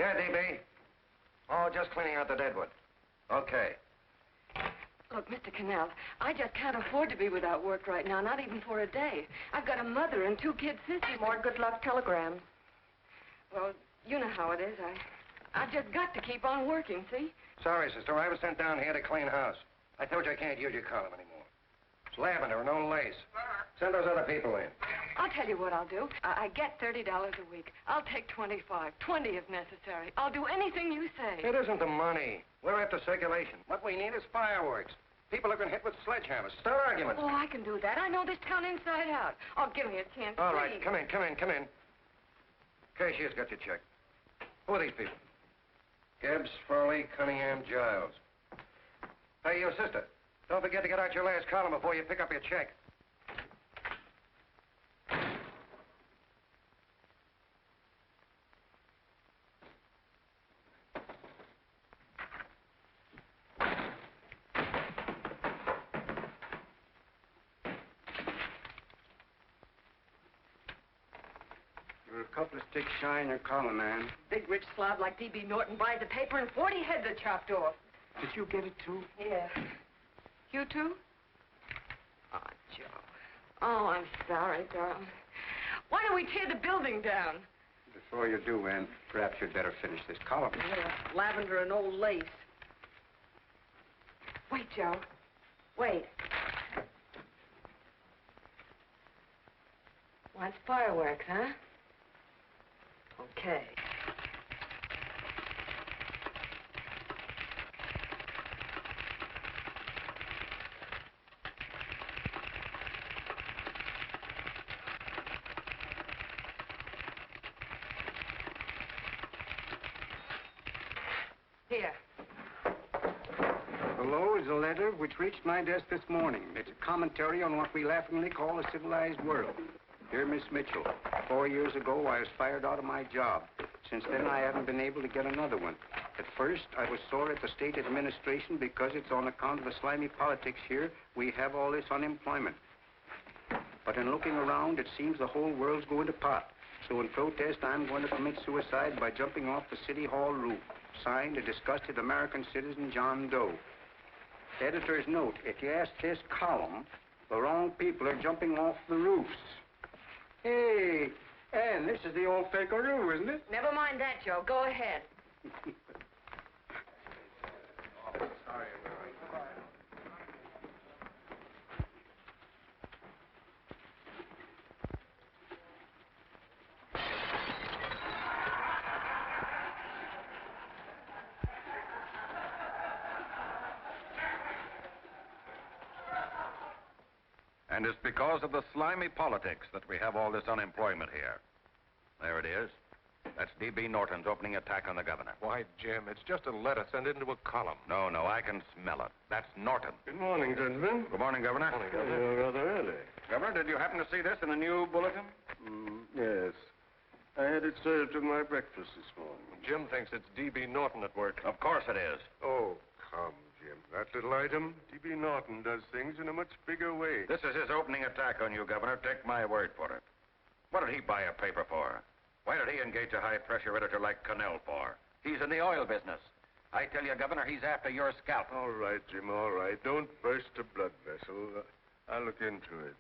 Yeah, DB. Oh, just cleaning out the deadwood. Okay. Look, Mr. Cannell, I just can't afford to be without work right now, not even for a day. I've got a mother and 2 kid sisters. More good luck telegrams. Well, you know how it is. I've just got to keep on working, see? Sorry, sister. I was sent down here to clean house. I told you I can't use your column anymore. It's lavender and no lace. Send those other people in. I'll tell you what I'll do. I get $30 a week. I'll take 25, 20 if necessary. I'll do anything you say. It isn't the money. We're after circulation. What we need is fireworks. People are going to hit with sledgehammers. Start arguments. Oh, I can do that. I know this town inside out. Oh, give me a chance, All please. right, come in. Cashier's got your check. Who are these people? Gibbs, Furley, Cunningham, Giles. Hey, you sister. Don't forget to get out your last column before you pick up your check. You're a couple of sticks shy in your column, man. Big rich slob like D.B. Norton buys the paper and 40 heads are chopped off. Did you get it, too? Yeah. You too? Oh, Joe. Oh, I'm sorry, darling. Why don't we tear the building down? Before you do, Ann, perhaps you'd better finish this column. Yeah, lavender and old lace. Wait, Joe. Wait. Wants fireworks, huh? Okay. Here. Below is a letter which reached my desk this morning. It's a commentary on what we laughingly call a civilized world. Dear Miss Mitchell, 4 years ago I was fired out of my job. Since then I haven't been able to get another one. At first I was sore at the state administration because it's on account of the slimy politics here we have all this unemployment. But in looking around, it seems the whole world's going to pot. So in protest, I'm going to commit suicide by jumping off the City Hall roof. Signed, a disgusted American citizen, John Doe. Editor's note, if you ask this column, the wrong people are jumping off the roofs. Hey, Ann, this is the old Fakeroo, isn't it? Never mind that, Joe. Go ahead. Sorry. And it's because of the slimy politics that we have all this unemployment here. There it is. That's D.B. Norton's opening attack on the governor. Why, Jim, it's just a letter sent into a column. No, I can smell it. That's Norton. Good morning, gentlemen. Good morning, Governor. Morning, Governor. You're rather early. Governor, did you happen to see this in the new bulletin? Yes. I had it served with my breakfast this morning. Jim thinks it's D.B. Norton at work. Of course it is. Oh, come, Jim. That little item, D.B. Norton does things in a much bigger way. This is his opening attack on you, Governor. Take my word for it. What did he buy a paper for? Why did he engage a high-pressure editor like Cannell for? He's in the oil business. I tell you, Governor, he's after your scalp. All right, Jim, all right. Don't burst a blood vessel. I'll look into it.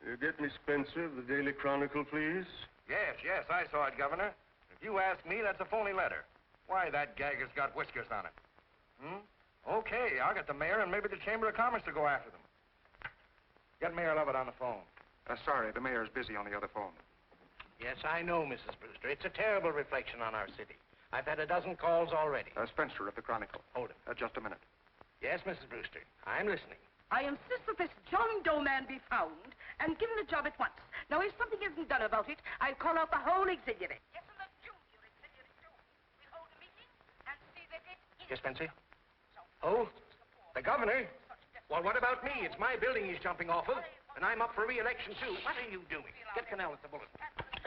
You get me Spencer of the Daily Chronicle, please? Yes, I saw it, Governor. If you ask me, that's a phony letter. Why, that gagger's got whiskers on it. Okay, I'll get the mayor and maybe the Chamber of Commerce to go after them. Get Mayor Lovett on the phone. Sorry, the mayor's busy on the other phone. Yes, I know, Mrs. Brewster. It's a terrible reflection on our city. I've had a dozen calls already. Spencer of the Chronicle. Hold him. Just a minute. Yes, Mrs. Brewster. I'm listening. I insist that this John Doe man be found and given a job at once. Now, if something isn't done about it, I'll call out the whole auxiliary. Yes, and the junior auxiliary, too. We'll hold a meeting and see that it is. Yes, Spencer? Oh, the governor? Well, what about me? It's my building he's jumping off of, and I'm up for re-election, too. What are you doing? Get Cannell at the bulletin.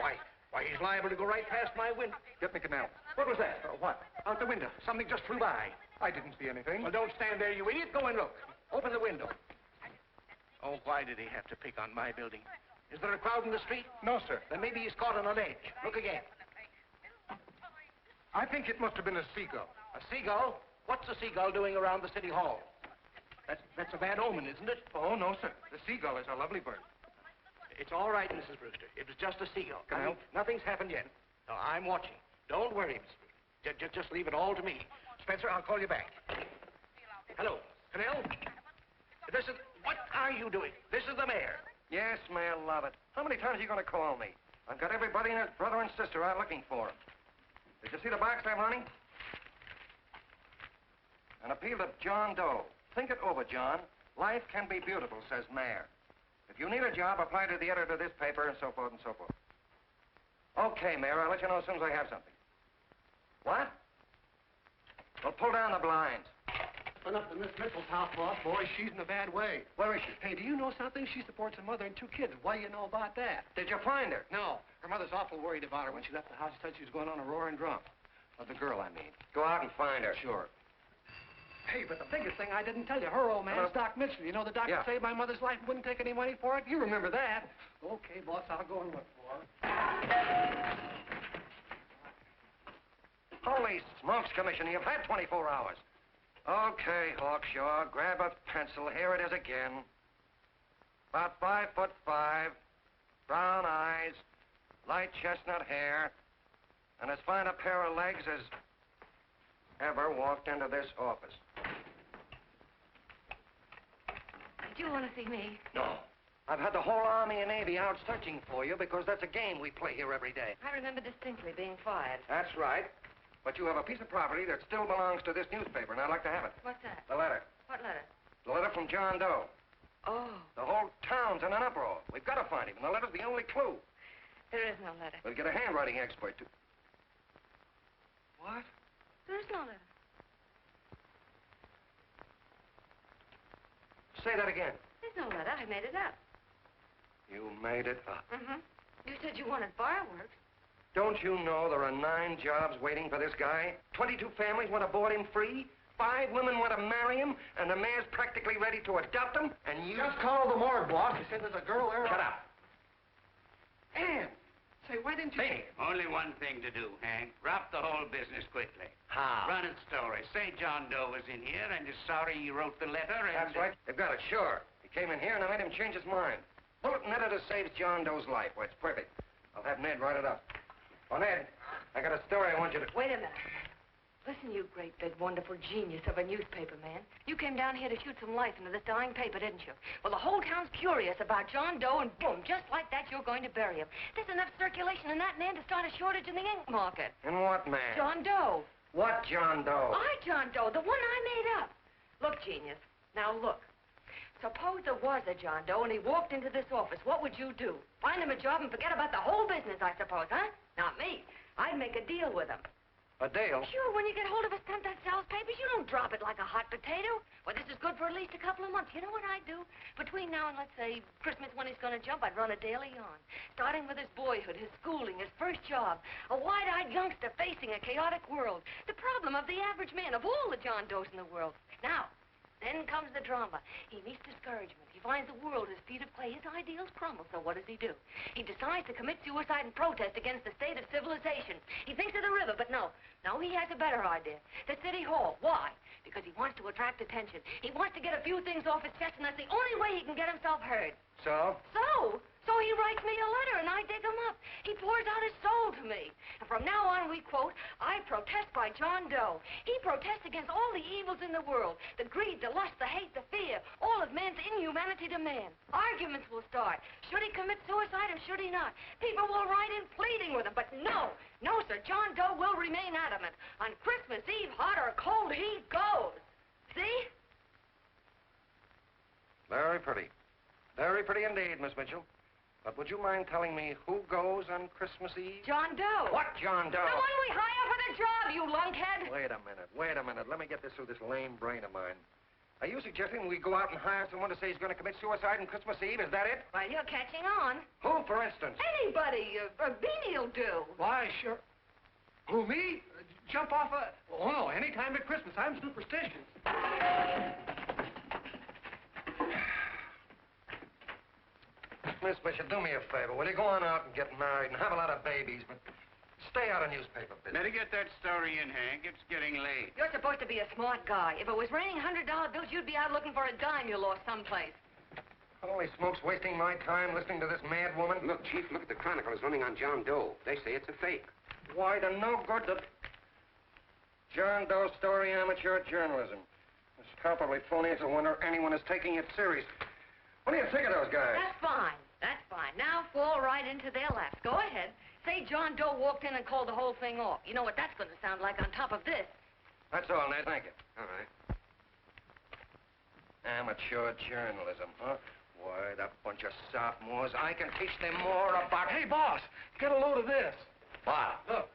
Why, he's liable to go right past my window. Get me Cannell. What was that? What? Out the window. Something just flew by. I didn't see anything. Well, don't stand there, you idiot. Go and look. Open the window. Oh, why did he have to pick on my building? Is there a crowd in the street? No, sir. Then maybe he's caught on a ledge. Look again. I think it must have been a seagull. A seagull? What's a seagull doing around the city hall? That's a bad omen, isn't it? Oh, no, sir. The seagull is a lovely bird. It's all right, Mrs. Brewster. It was just a seagull. Can I help? Nothing's happened yet. No, I'm watching. Don't worry, Mrs. Brewster. Just leave it all to me. Spencer, I'll call you back. Hello, Canell? What are you doing? This is the mayor. Yes, Mayor Lovett. How many times are you going to call me? I've got everybody and his brother and sister out looking for him. Did you see the box I'm running? An appeal to John Doe. Think it over, John. Life can be beautiful, says Mayor. If you need a job, apply to the editor of this paper, and so forth and so forth. Okay, Mayor, I'll let you know as soon as I have something. What? Well, pull down the blinds. Went up to Miss Mitchell's house, boss. Boy, she's in a bad way. Where is she? Hey, do you know something? She supports a mother and 2 kids. What do you know about that? Did you find her? No. Her mother's awful worried about her. When she left the house, she said she was going on a roaring drunk. Of the girl, I mean. Go out and find her. Sure. Hey, but the biggest thing I didn't tell you, her old man's Doc Mitchell. You know the doctor saved my mother's life and wouldn't take any money for it? You remember that. Okay, boss, I'll go and look for her. Holy smokes, Commissioner, you've had 24 hours. Okay, Hawkshaw, grab a pencil. Here it is again. About 5'5", brown eyes, light chestnut hair, and as fine a pair of legs as ever walked into this office. Did you want to see me? No. I've had the whole Army and Navy out searching for you because that's a game we play here every day. I remember distinctly being fired. That's right. But you have a piece of property that still belongs to this newspaper, and I'd like to have it. What's that? The letter. What letter? The letter from John Doe. Oh. The whole town's in an uproar. We've got to find him, and the letter's the only clue. There is no letter. We'll get a handwriting expert to... What? There is no letter. Say that again. There's no letter. I made it up. You made it up. Mm-hmm. You said you wanted fireworks. Don't you know there are 9 jobs waiting for this guy? 22 families want to board him free. 5 women want to marry him, and the mayor's practically ready to adopt him, and you... Just call the morgue, boss. They said there's a girl there. Shut up. Ann, say, why didn't you... Hey. Only one thing to do, Hank. Drop the whole business quickly. How? Run its story. Say John Doe was in here and is sorry he wrote the letter and... That's right. They've got it, sure. He came in here, and I made him change his mind. Bulletin editor saves John Doe's life. Well, it's perfect. I'll have Ned write it up. Oh, Ned, I got a story I want you to... Wait a minute. Listen, you great, big, wonderful genius of a newspaper man. You came down here to shoot some life into this dying paper, didn't you? Well, the whole town's curious about John Doe, and boom, just like that, you're going to bury him. There's enough circulation in that man to start a shortage in the ink market. In what man? John Doe. What John Doe? John Doe, the one I made up. Look, genius, now look. Suppose there was a John Doe and he walked into this office. What would you do? Find him a job and forget about the whole business, I suppose, huh? Not me. I'd make a deal with him. A deal? Sure, when you get hold of a stunt that sells papers, you don't drop it like a hot potato. Well, this is good for at least a couple of months. You know what I'd do? Between now and, let's say, Christmas when he's going to jump, I'd run a daily on. Starting with his boyhood, his schooling, his first job. A wide-eyed youngster facing a chaotic world. The problem of the average man, of all the John Does in the world. Now, then comes the drama. He meets discouragement. He finds the world his feet of clay. His ideals crumble, so what does he do? He decides to commit suicide and protest against the state of civilization. He thinks of the river, but no. No, he has a better idea. The city hall. Why? Because he wants to attract attention. He wants to get a few things off his chest, and that's the only way he can get himself heard. So? So he writes me a letter, and I dig him up. He pours out his soul to me. And from now on, we quote, I protest by John Doe. He protests against all the evils in the world. The greed, the lust, the hate, the fear. All of man's inhumanity to man. Arguments will start. Should he commit suicide or should he not? People will write in pleading with him. But no, sir, John Doe will remain adamant. On Christmas Eve, hot or cold, he goes. See? Very pretty. Very pretty indeed, Miss Mitchell. But would you mind telling me who goes on Christmas Eve? John Doe. What John Doe? The one we hire for the job, you lunkhead. Wait a minute. Let me get this through this lame brain of mine. Are you suggesting we go out and hire someone to say he's going to commit suicide on Christmas Eve? Is that it? Well, you're catching on. Who, for instance? Anybody. Beanie'll do. Why, sure. Who, me? Jump off a... Oh, no, any time at Christmas. I'm superstitious. Miss Bishop, do me a favor. Will you go on out and get married and have a lot of babies, but stay out of newspaper business. Better get that story in, Hank. It's getting late. You're supposed to be a smart guy. If it was raining $100 bills, you'd be out looking for a dime you lost someplace. Holy smokes, wasting my time listening to this mad woman. Look, Chief, look at the Chronicle. It's running on John Doe. They say it's a fake. Why, to no good to... John Doe story, amateur journalism. It's palpably phony until wonder anyone is taking it serious. What do you think of those guys? That's fine. That's fine. Now fall right into their laps. Go ahead. Say John Doe walked in and called the whole thing off. You know what that's going to sound like on top of this. That's all, Ned. Thank you. All right. Amateur journalism, huh? Why, that bunch of sophomores, I can teach them more about... Hey, boss, get a load of this. What? Look.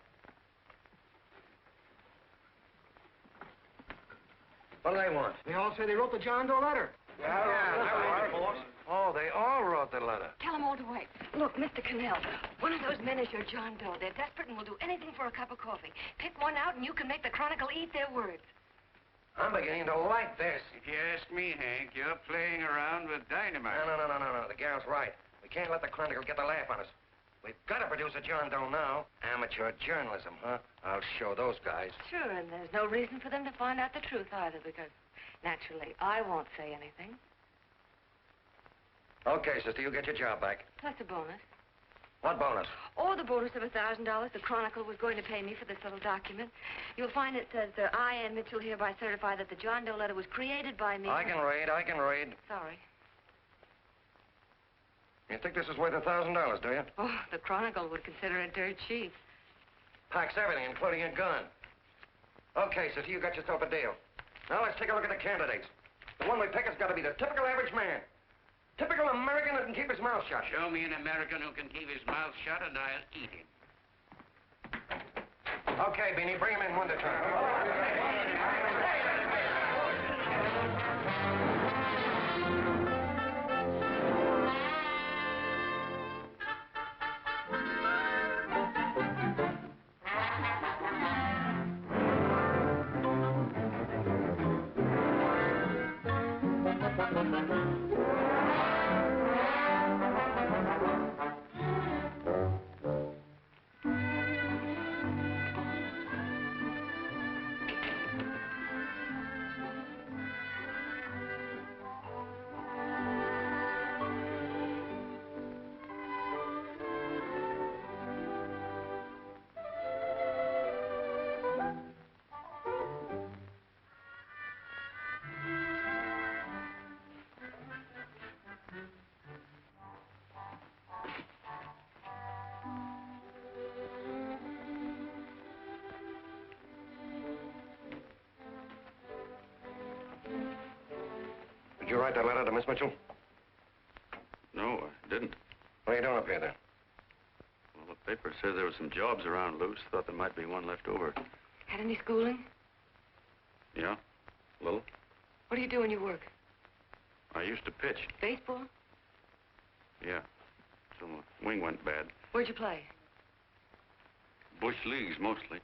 What do they want? They all say they wrote the John Doe letter. Yeah, boss. Oh, they all wrote the letter. Tell them all to wait. Look, Mr. Cannell, one of those men is your John Doe. They're desperate and will do anything for a cup of coffee. Pick one out and you can make the Chronicle eat their words. I'm beginning to like this. If you ask me, Hank, you're playing around with dynamite. No. The gal's right. We can't let the Chronicle get the laugh on us. We've got to produce a John Doe now. Amateur journalism, huh? I'll show those guys. Sure, and there's no reason for them to find out the truth either, because naturally, I won't say anything. Okay, sister, you get your job back. That's a bonus. What bonus? Or the bonus of $1,000 the Chronicle was going to pay me for this little document. You'll find it says, I, Ann Mitchell, hereby certify that the John Doe letter was created by me. I can read. Sorry. You think this is worth $1,000, do you? Oh, the Chronicle would consider it dirt cheap. Packs everything, including a gun. Okay, sister, you got yourself a deal. Now let's take a look at the candidates. The one we pick has got to be the typical average man. Typical American that can keep his mouth shut. Show me an American who can keep his mouth shut and I'll eat him. Okay, Beanie, bring him in one at a time. Did you write that letter to Miss Mitchell? No, I didn't. What are you doing up here, then? Well, the paper said there were some jobs around loose. Thought there might be one left over. Had any schooling? Yeah, a little. What do you do when you work? I used to pitch. Baseball? Yeah. So my wing went bad. Where'd you play? Bush leagues, mostly.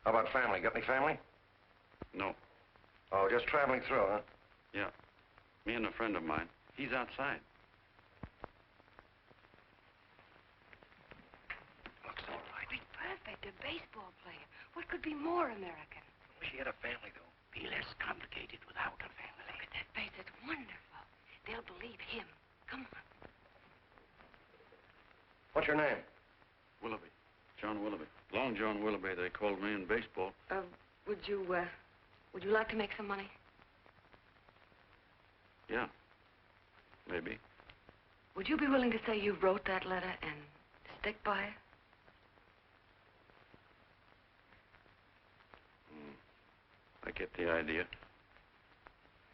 How about family? Got any family? No. Oh, just traveling through, huh? Yeah. Me and a friend of mine. He's outside. Looks all right. Be perfect, a baseball player. What could be more American? She had a family, though. Be less complicated without a family. Look at that face. It's wonderful. They'll believe him. Come on. What's your name? Willoughby. John Willoughby. Long John Willoughby, they called me in baseball. Would you like to make some money? Yeah. Maybe. Would you be willing to say you wrote that letter and stick by it? I get the idea.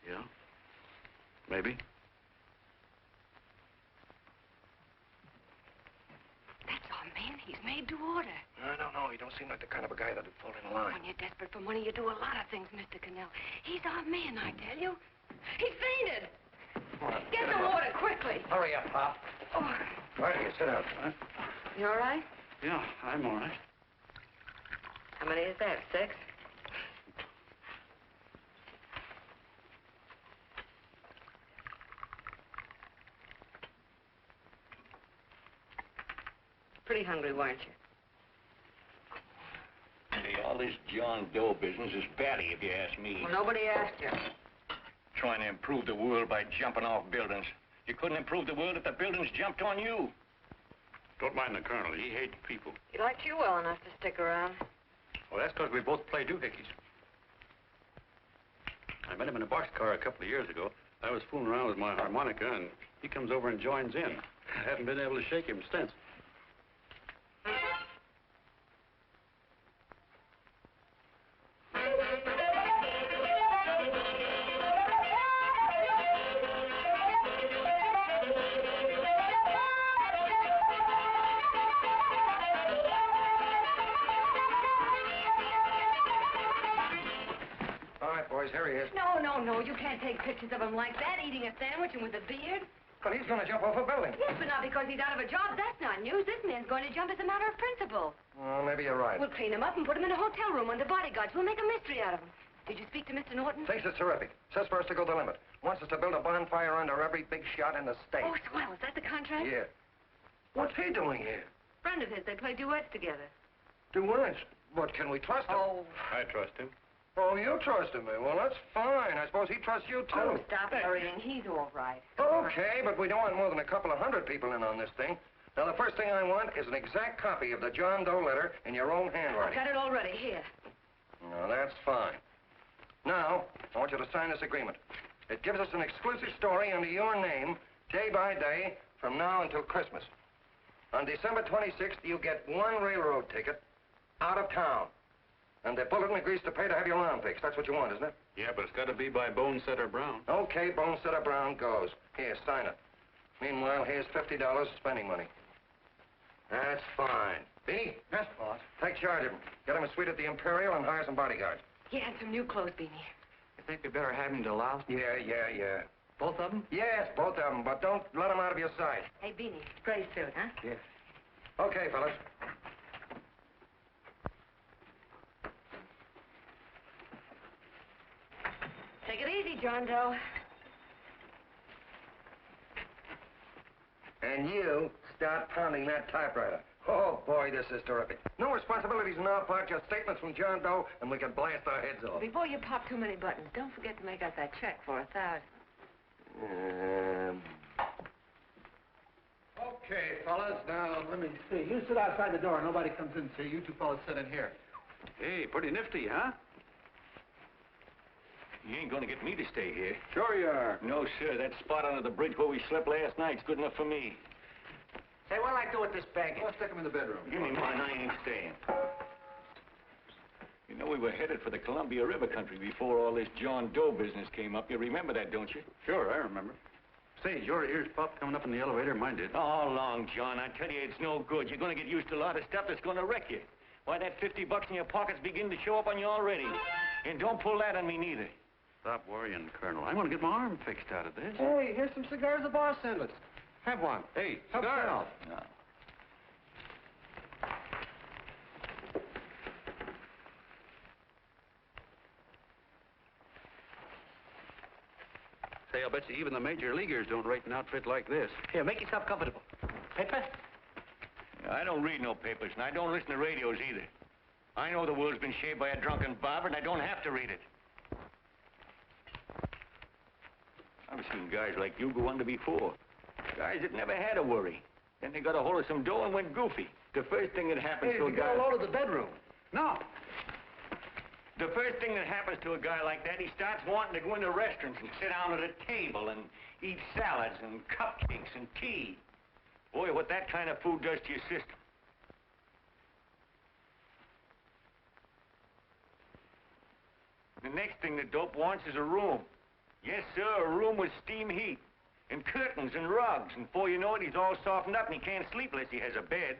Yeah. Maybe. That's our man. He's made to order. I don't know. He don't seem like the kind of a guy that'd fall in line. When you're desperate for money, you do a lot of things, Mr. Cannell. He's our man, I tell you. He fainted. Come on, Get the water, quickly. Hurry up, Pop. Oh, Right here, sit down. Huh? you all right? Yeah, I'm all right. How many is that, 6? Pretty hungry, weren't you? this John Doe business is batty, if you ask me. Well, nobody asked you. Trying to improve the world by jumping off buildings. You couldn't improve the world if the buildings jumped on you. Don't mind the colonel. He hates people. He liked you well enough to stick around. Well, that's because we both play doohickeys. I met him in a boxcar a couple of years ago. I was fooling around with my harmonica, and he comes over and joins in. I haven't been able to shake him since. No, you can't take pictures of him like that, eating a sandwich and with a beard. But he's going to jump off a building. Yes, but not because he's out of a job. That's not news. This man's going to jump as a matter of principle. Well, maybe you're right. We'll clean him up and put him in a hotel room under bodyguards. We'll make a mystery out of him. Did you speak to Mr. Norton? Thinks it's terrific. Says for us to go the limit. Wants us to build a bonfire under every big shot in the state. Oh, swell. Is that the contract? Yeah. What's he doing here? Friend of his. They play duets together. Duets? What, can we trust him? Oh. I trust him. Oh, you trusted me. Well, that's fine. I suppose he trusts you, too. Oh, stop worrying. He's all right. Okay, but we don't want more than a couple of hundred people in on this thing. Now, the first thing I want is an exact copy of the John Doe letter in your own handwriting. I've got it already. Here. No, that's fine. Now, I want you to sign this agreement. It gives us an exclusive story under your name, day by day, from now until Christmas. On December 26th, you get one railroad ticket out of town. And the bulletin agrees to pay to have your lawn fixed. That's what you want, isn't it? Yeah, but it's got to be by Bonesetter Brown. Okay, Bonesetter Brown goes. Here, sign it. Meanwhile, here's $50 spending money. That's fine. Beanie? Yes, boss. Take charge of him. Get him a suite at the Imperial and hire some bodyguards. Yeah, and some new clothes, Beanie. You think we better have him to louse? Yeah. Both of them? Yes, both of them, but don't let them out of your sight. Hey, Beanie, gray suit, huh? Yes. Okay, fellas. Take it easy, John Doe. And you start pounding that typewriter. Oh, boy, this is terrific. No responsibilities on our part, just statements from John Doe, and we can blast our heads off. Before you pop too many buttons, don't forget to make out that check for $1,000. Okay, fellas, now, let me see. You sit outside the door. Nobody comes in, see? You two fellas sit in here. Hey, pretty nifty, huh? You ain't gonna get me to stay here. Sure you are. No, sir. That spot under the bridge where we slept last night's good enough for me. Say, what'll I do with this baggage? Let's stick him in the bedroom. Give me mine. I ain't staying. You know, we were headed for the Columbia River country before all this John Doe business came up. You remember that, don't you? Sure, I remember. Say, your ears popped coming up in the elevator. Mine did. All along, John. I tell you, it's no good. You're gonna get used to a lot of stuff that's gonna wreck you. Why, that $50 in your pocket's beginning to show up on you already. And don't pull that on me, neither. Stop worrying, Colonel. I'm going to get my arm fixed out of this. Hey, here's some cigars the boss sent us. Have one. Hey, Help cigars. yourself. No. Say, I'll bet you even the major leaguers don't rate an outfit like this. Here, make yourself comfortable. Paper? I don't read no papers, and I don't listen to radios either. I know the world's been shaped by a drunken barber, and I don't have to read it. I've seen guys like you go under before. Guys that never had a worry. Then they got a hold of some dough and went goofy. The first thing that happens to a guy... Get a load of the bedroom. No. The first thing that happens to a guy like that, he starts wanting to go into restaurants and sit down at a table and eat salads and cupcakes and tea. Boy, what that kind of food does to your system. The next thing the dope wants is a room. Yes, sir, a room with steam heat, and curtains and rugs, and before you know it, he's all softened up and he can't sleep unless he has a bed.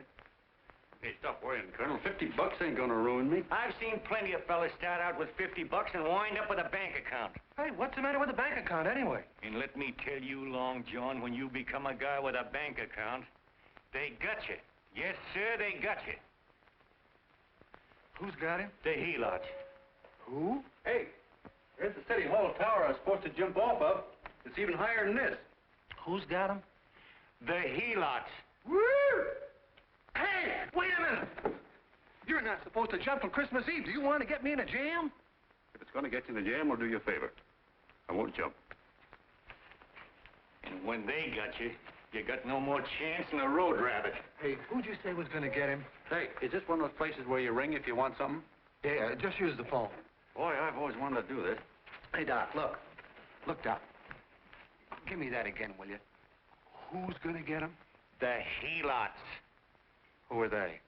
Hey, stop worrying, Colonel. $50 ain't gonna ruin me. I've seen plenty of fellas start out with $50 and wind up with a bank account. Hey, what's the matter with the bank account, anyway? And let me tell you, Long John, when you become a guy with a bank account, they got you. Yes, sir, they got you. Who's got him? The helots. Who? Hey, there's the City Hall tower I was supposed to jump off of. It's even higher than this. Who's got him? The helots. Woo! Hey, wait a minute! You're not supposed to jump on Christmas Eve. Do you want to get me in a jam? If it's going to get you in the jam, I'll do you a favor. I won't jump. And when they got you, you got no more chance than a road rabbit. Hey, who'd you say was going to get him? Hey, is this one of those places where you ring if you want something? Yeah, just use the phone. Boy, I've always wanted to do this. Hey, Doc, look. Look, Doc. Give me that again, will you? Who's going to get him? The helots. Who are they?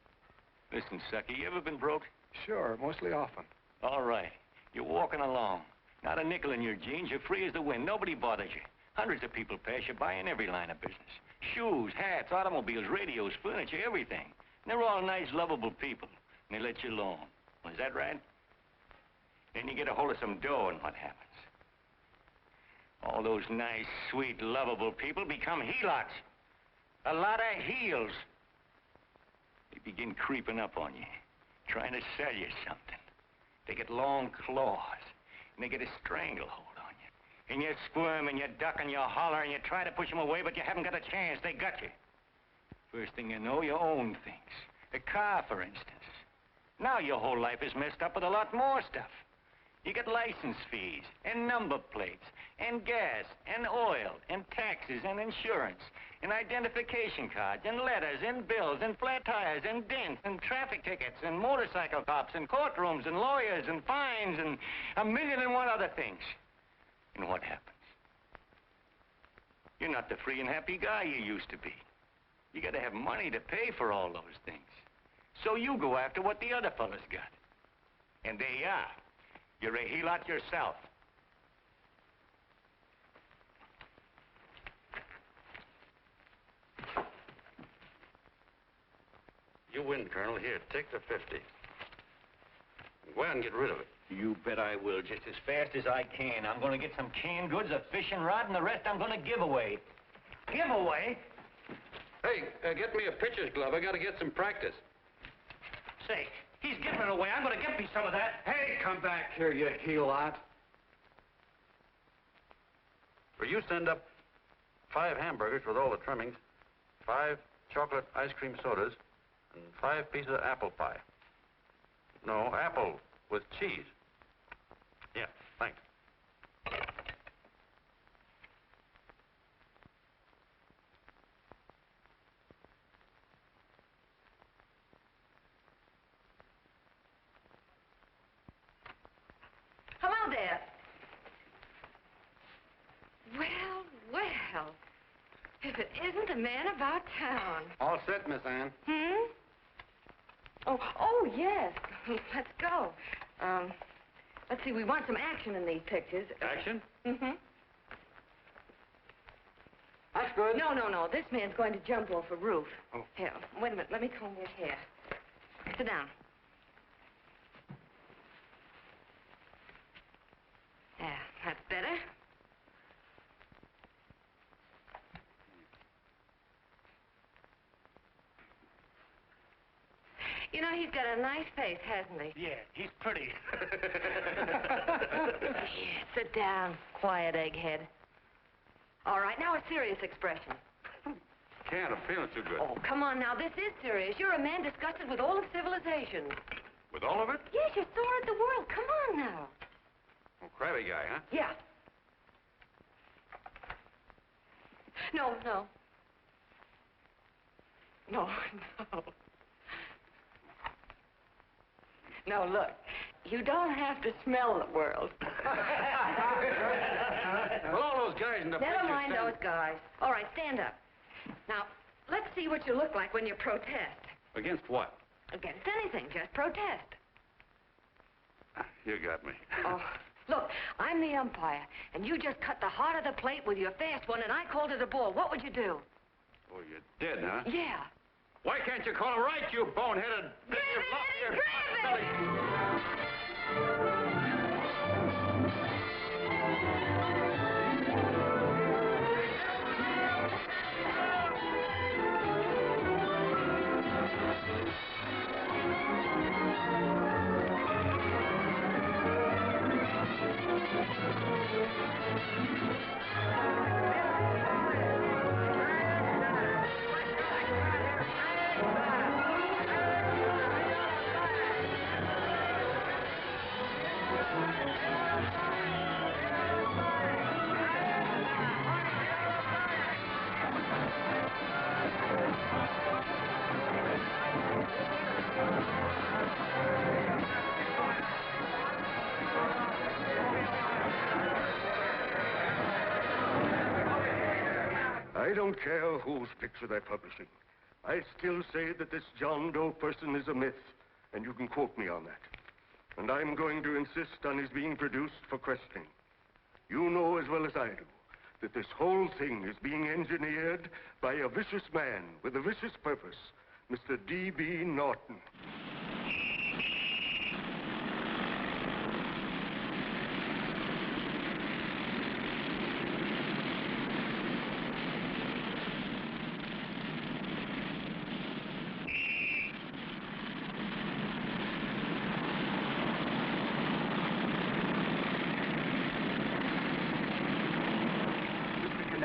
Listen, sucker, you ever been broke? Sure, mostly often. All right. You're walking along. Not a nickel in your jeans. You're free as the wind. Nobody bothers you. Hundreds of people pass you by in every line of business. Shoes, hats, automobiles, radios, furniture, everything. And they're all nice, lovable people. And they let you alone. Is that right? Then you get a hold of some dough, and what happens? All those nice, sweet, lovable people become helots. A lot of heels. They begin creeping up on you, trying to sell you something. They get long claws, and they get a stranglehold on you. And you squirm, and you duck, and you holler, and you try to push them away, but you haven't got a chance. They got you. First thing you know, you own things. A car, for instance. Now your whole life is messed up with a lot more stuff. You get license fees, and number plates, and gas, and oil, and taxes, and insurance, and identification cards, and letters, and bills, and flat tires, and dents, and traffic tickets, and motorcycle cops, and courtrooms, and lawyers, and fines, and a million and one other things. And what happens? You're not the free and happy guy you used to be. You gotta have money to pay for all those things. So you go after what the other fellas got. And there you are. You're a helot yourself. You win, Colonel. Here, take the 50. Go out and get rid of it. You bet I will, just as fast as I can. I'm gonna get some canned goods, a fishing rod, and the rest I'm gonna give away. Give away? Hey, get me a pitcher's glove. I gotta get some practice. Say, he's giving it away. I'm going to get me some of that. Hey, come back here, you helot. Will you send up 5 hamburgers with all the trimmings, 5 chocolate ice cream sodas, and 5 pieces of apple pie? No, apple with cheese. Yeah, thanks. Hello there. Well, well. If it isn't the man about town. All set, Miss Ann. Hmm? Oh, yes. Let's go. Let's see, we want some action in these pictures. Action? Mm-hmm. That's good. No. This man's going to jump off a roof. Oh. Here, wait a minute. Let me comb your hair. Sit down. Yeah, that's better. You know, he's got a nice face, hasn't he? Yeah, he's pretty. Sit down, quiet egghead. All right, now a serious expression. Can't. I'm feeling too good. Oh, come on now, this is serious. You're a man disgusted with all of civilization. With all of it? Yes, you're sore at the world. Come on now. Oh, crabby guy, huh? Yeah. No. No. No, look. You don't have to smell the world. Well, all those guys in the Never picture mind stand- those guys. All right, stand up. Now, let's see what you look like when you protest. Against what? Against anything, just protest. You got me. Oh, look, I'm the umpire, and you just cut the heart of the plate with your fast one, and I called it a ball. What would you do? Oh, you did, huh? Yeah. Why can't you call it right, you boneheaded... Grab it! I don't care whose picture they're publishing. I still say that this John Doe person is a myth, and you can quote me on that. And I'm going to insist on his being produced for questioning. You know as well as I do that this whole thing is being engineered by a vicious man with a vicious purpose, Mr. D.B. Norton.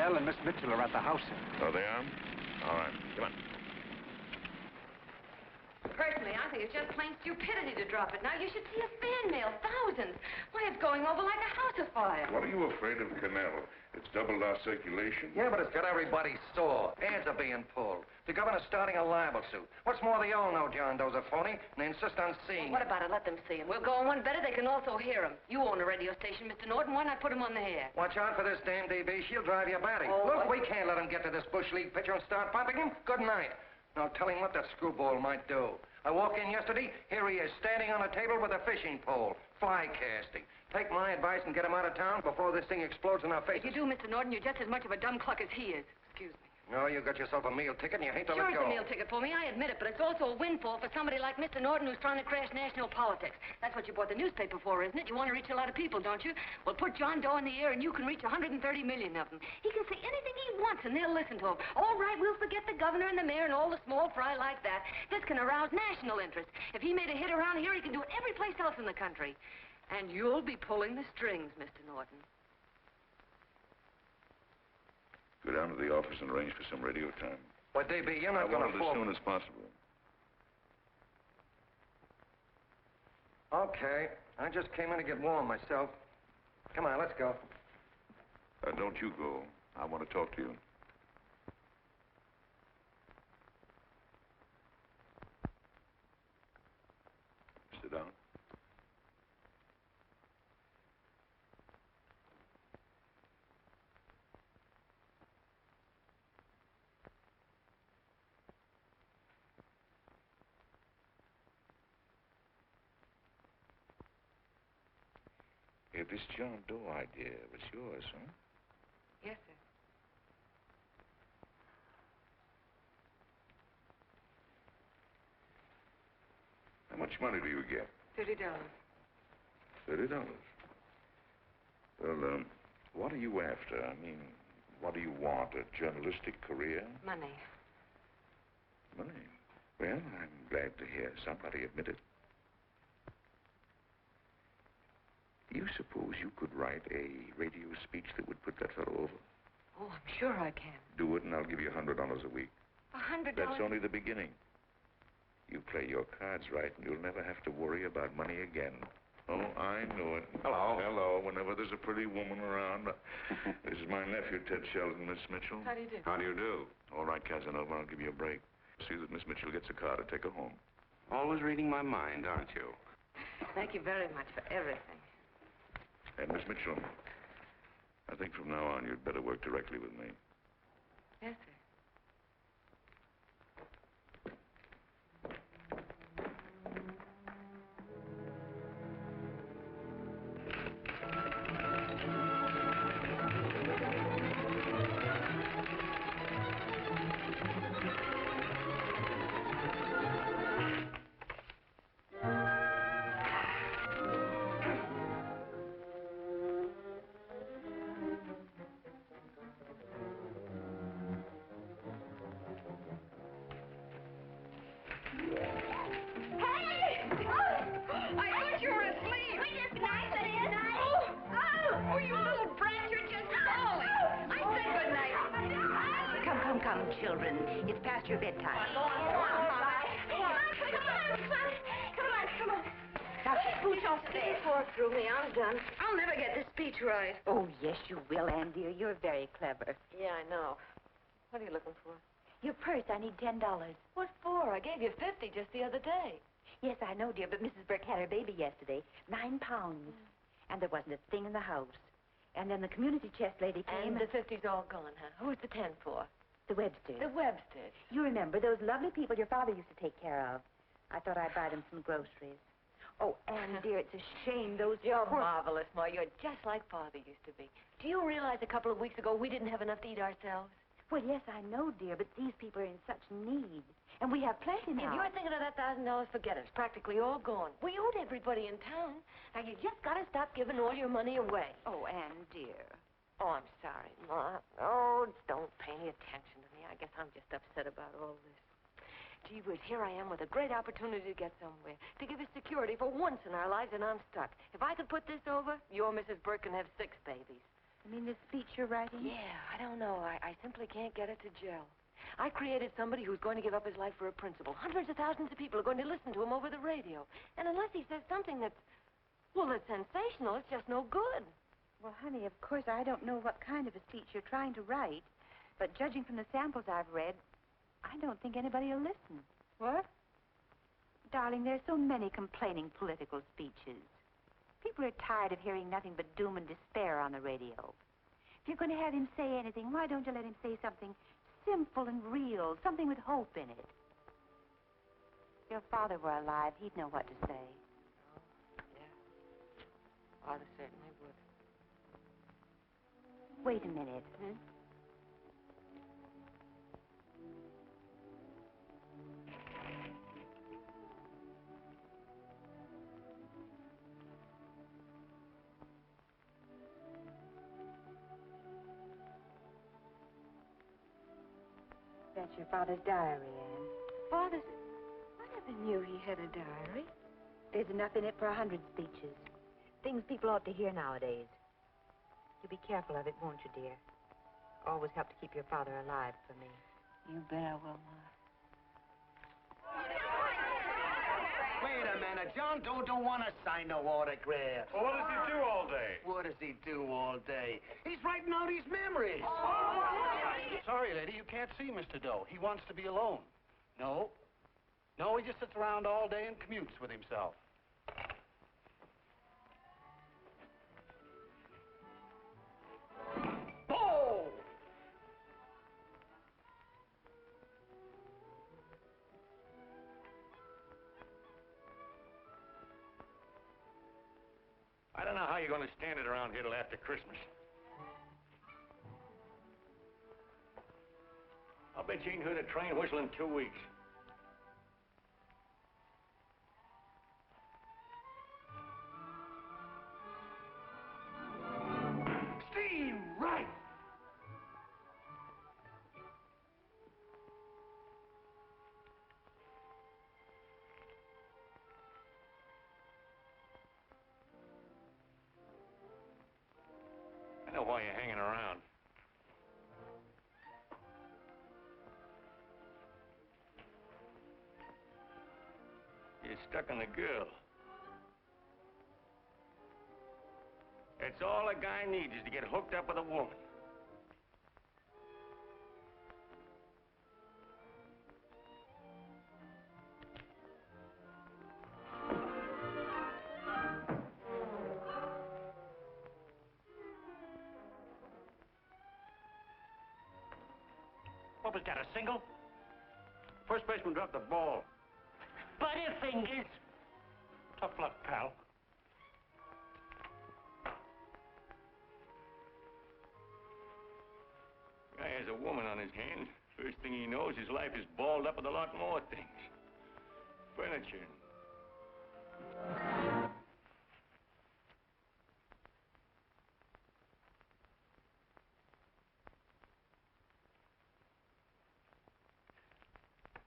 And Miss Mitchell are at the house, sir. So they are? All right, come on. Personally, I think it's just plain stupidity to drop it now. You should see a fan mail, thousands. Why, it's going over like a house afire. What are you afraid of, Canal? It's doubled our circulation. Yeah, but it's got everybody sore. Ads are being pulled. The governor's starting a libel suit. What's more, they all know John Doe's a phony, and they insist on seeing What about it? Let them see him. We'll go on one better. They can also hear him. You own a radio station, Mr. Norton. Why not put him on the air? Watch out for this dame DB. She'll drive you batty. Oh, Look, we can't let him get to this Bush League pitcher and start pumping him. Good night. Now tell him what that screwball might do. I walked in yesterday. Here he is, standing on a table with a fishing pole. Fly casting. Take my advice and get him out of town before this thing explodes in our faces. If you do, Mr. Norton, you're just as much of a dumb cluck as he is. Excuse me. No, you got yourself a meal ticket and you hate to Sure, let it's go. a meal ticket for me, I admit it, but it's also a windfall for somebody like Mr. Norton who's trying to crash national politics. That's what you bought the newspaper for, isn't it? You want to reach a lot of people, don't you? Well, put John Doe in the air and you can reach 130 million of them. He can say anything he wants and they'll listen to him. All right, we'll forget the governor and the mayor and all the small fry like that. This can arouse national interest. If he made a hit around here, he can do it every place else in the country. And you'll be pulling the strings, Mr. Norton. Go down to the office and arrange for some radio time. But, DB, you're not I going want to it fall... as soon as possible. Okay. I just came in to get warm myself. Come on, let's go. Don't you go. I want to talk to you. Sit down. Hey, this John Doe idea was yours, huh? Yes, sir. How much money do you get? $30. $30. Well, what are you after? I mean, what do you want? A journalistic career? Money. Money? Well, I'm glad to hear somebody admit it. You suppose you could write a radio speech that would put that fellow over? Oh, I'm sure I can. Do it, and I'll give you $100 a week. $100? That's only the beginning. You play your cards right, and you'll never have to worry about money again. Oh, I know it. Hello. Hello. Whenever there's a pretty woman around. This is my nephew, Ted Sheldon, Miss Mitchell. How do you do? How do you do? All right, Casanova, I'll give you a break. See that Miss Mitchell gets a car to take her home. Always reading my mind, aren't you? Thank you very much for everything. And Miss Mitchell, I think from now on you'd better work directly with me. Yes, sir. Come, children. It's past your bedtime. Come on. Now, scooch off there. Fork through me. I'm done. I'll never get this speech right. Oh, yes, you will, Ann, dear. You're very clever. Yeah, I know. What are you looking for? Your purse, I need $10. What for? I gave you 50 just the other day. Yes, I know, dear, but Mrs. Burke had her baby yesterday. 9 pounds. And there wasn't a thing in the house. And then the community chest lady came. And the 50's all gone, huh? Who's the 10 for? The Websters. The Websters. You remember those lovely people your father used to take care of. I thought I'd buy them some groceries. Oh, Anne, dear, it's a shame those... You're marvelous, Ma. You're just like Father used to be. Do you realize a couple of weeks ago we didn't have enough to eat ourselves? Well, yes, I know, dear, but these people are in such need. And we have plenty now. If you're thinking of that $1,000, forget it. It's practically all gone. We owed everybody in town. Now, you just got to stop giving all your money away. Oh, Anne, dear. Oh, I'm sorry, Ma. Oh, don't pay any attention to me. I guess I'm just upset about all this. Gee whiz, here I am with a great opportunity to get somewhere, to give us security for once in our lives, and I'm stuck. If I could put this over, your Mrs. Burke can have 6 babies. You mean this speech you're writing? Yeah, I don't know. I simply can't get it to gel. I created somebody who's going to give up his life for a principle. Hundreds of thousands of people are going to listen to him over the radio. And unless he says something that's, well, that's sensational, it's just no good. Well, honey, of course, I don't know what kind of a speech you're trying to write, but judging from the samples I've read, I don't think anybody will listen. What? Darling, there's so many complaining political speeches. People are tired of hearing nothing but doom and despair on the radio. If you're going to have him say anything, why don't you let him say something simple and real, something with hope in it? If your father were alive, he'd know what to say. Yeah. Father certainly would. Wait a minute. That's your father's diary, Anne. Father's... I never knew he had a diary. There's enough in it for 100 speeches. Things people ought to hear nowadays. You'll be careful of it, won't you, dear? Always help to keep your father alive for me. You bet I will, Ma. Wait a minute. John Doe don't want to sign no autograph. Well, what does he do all day? What does he do all day? He's writing out his memories. Sorry, lady, you can't see Mr. Doe. He wants to be alone. No, he just sits around all day and commutes with himself. Oh! I don't know how you're going to stand it around here till after Christmas. I'll bet you ain't heard a train whistle in 2 weeks. Steve Wright! I know why you're hanging around. You're stuck on the girl. That's all a guy needs is to get hooked up with a woman. What was that, a single? First baseman dropped the ball. Butterfingers. Tough luck, pal. Guy has a woman on his hands. First thing he knows, his life is balled up with a lot more things. Furniture.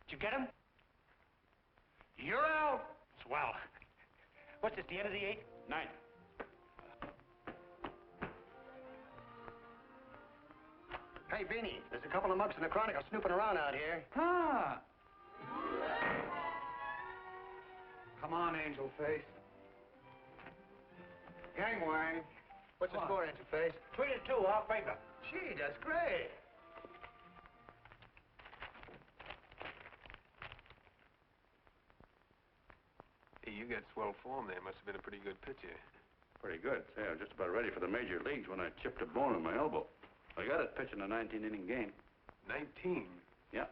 Did you get him? You're out. Swell. What's this, the end of the 8th? 9. Hey, Beanie, there's a couple of mugs in the Chronicle snooping around out here. Ah. Come on, Angel Face. Gangway. What's the score, Angel Face? 3-2, off paper. Gee, that's great. Hey, you got swell form there. Must have been a pretty good pitcher. Pretty good. Say, I was just about ready for the major leagues when I chipped a bone in my elbow. I got it pitching a 19-inning game. 19? Yeah.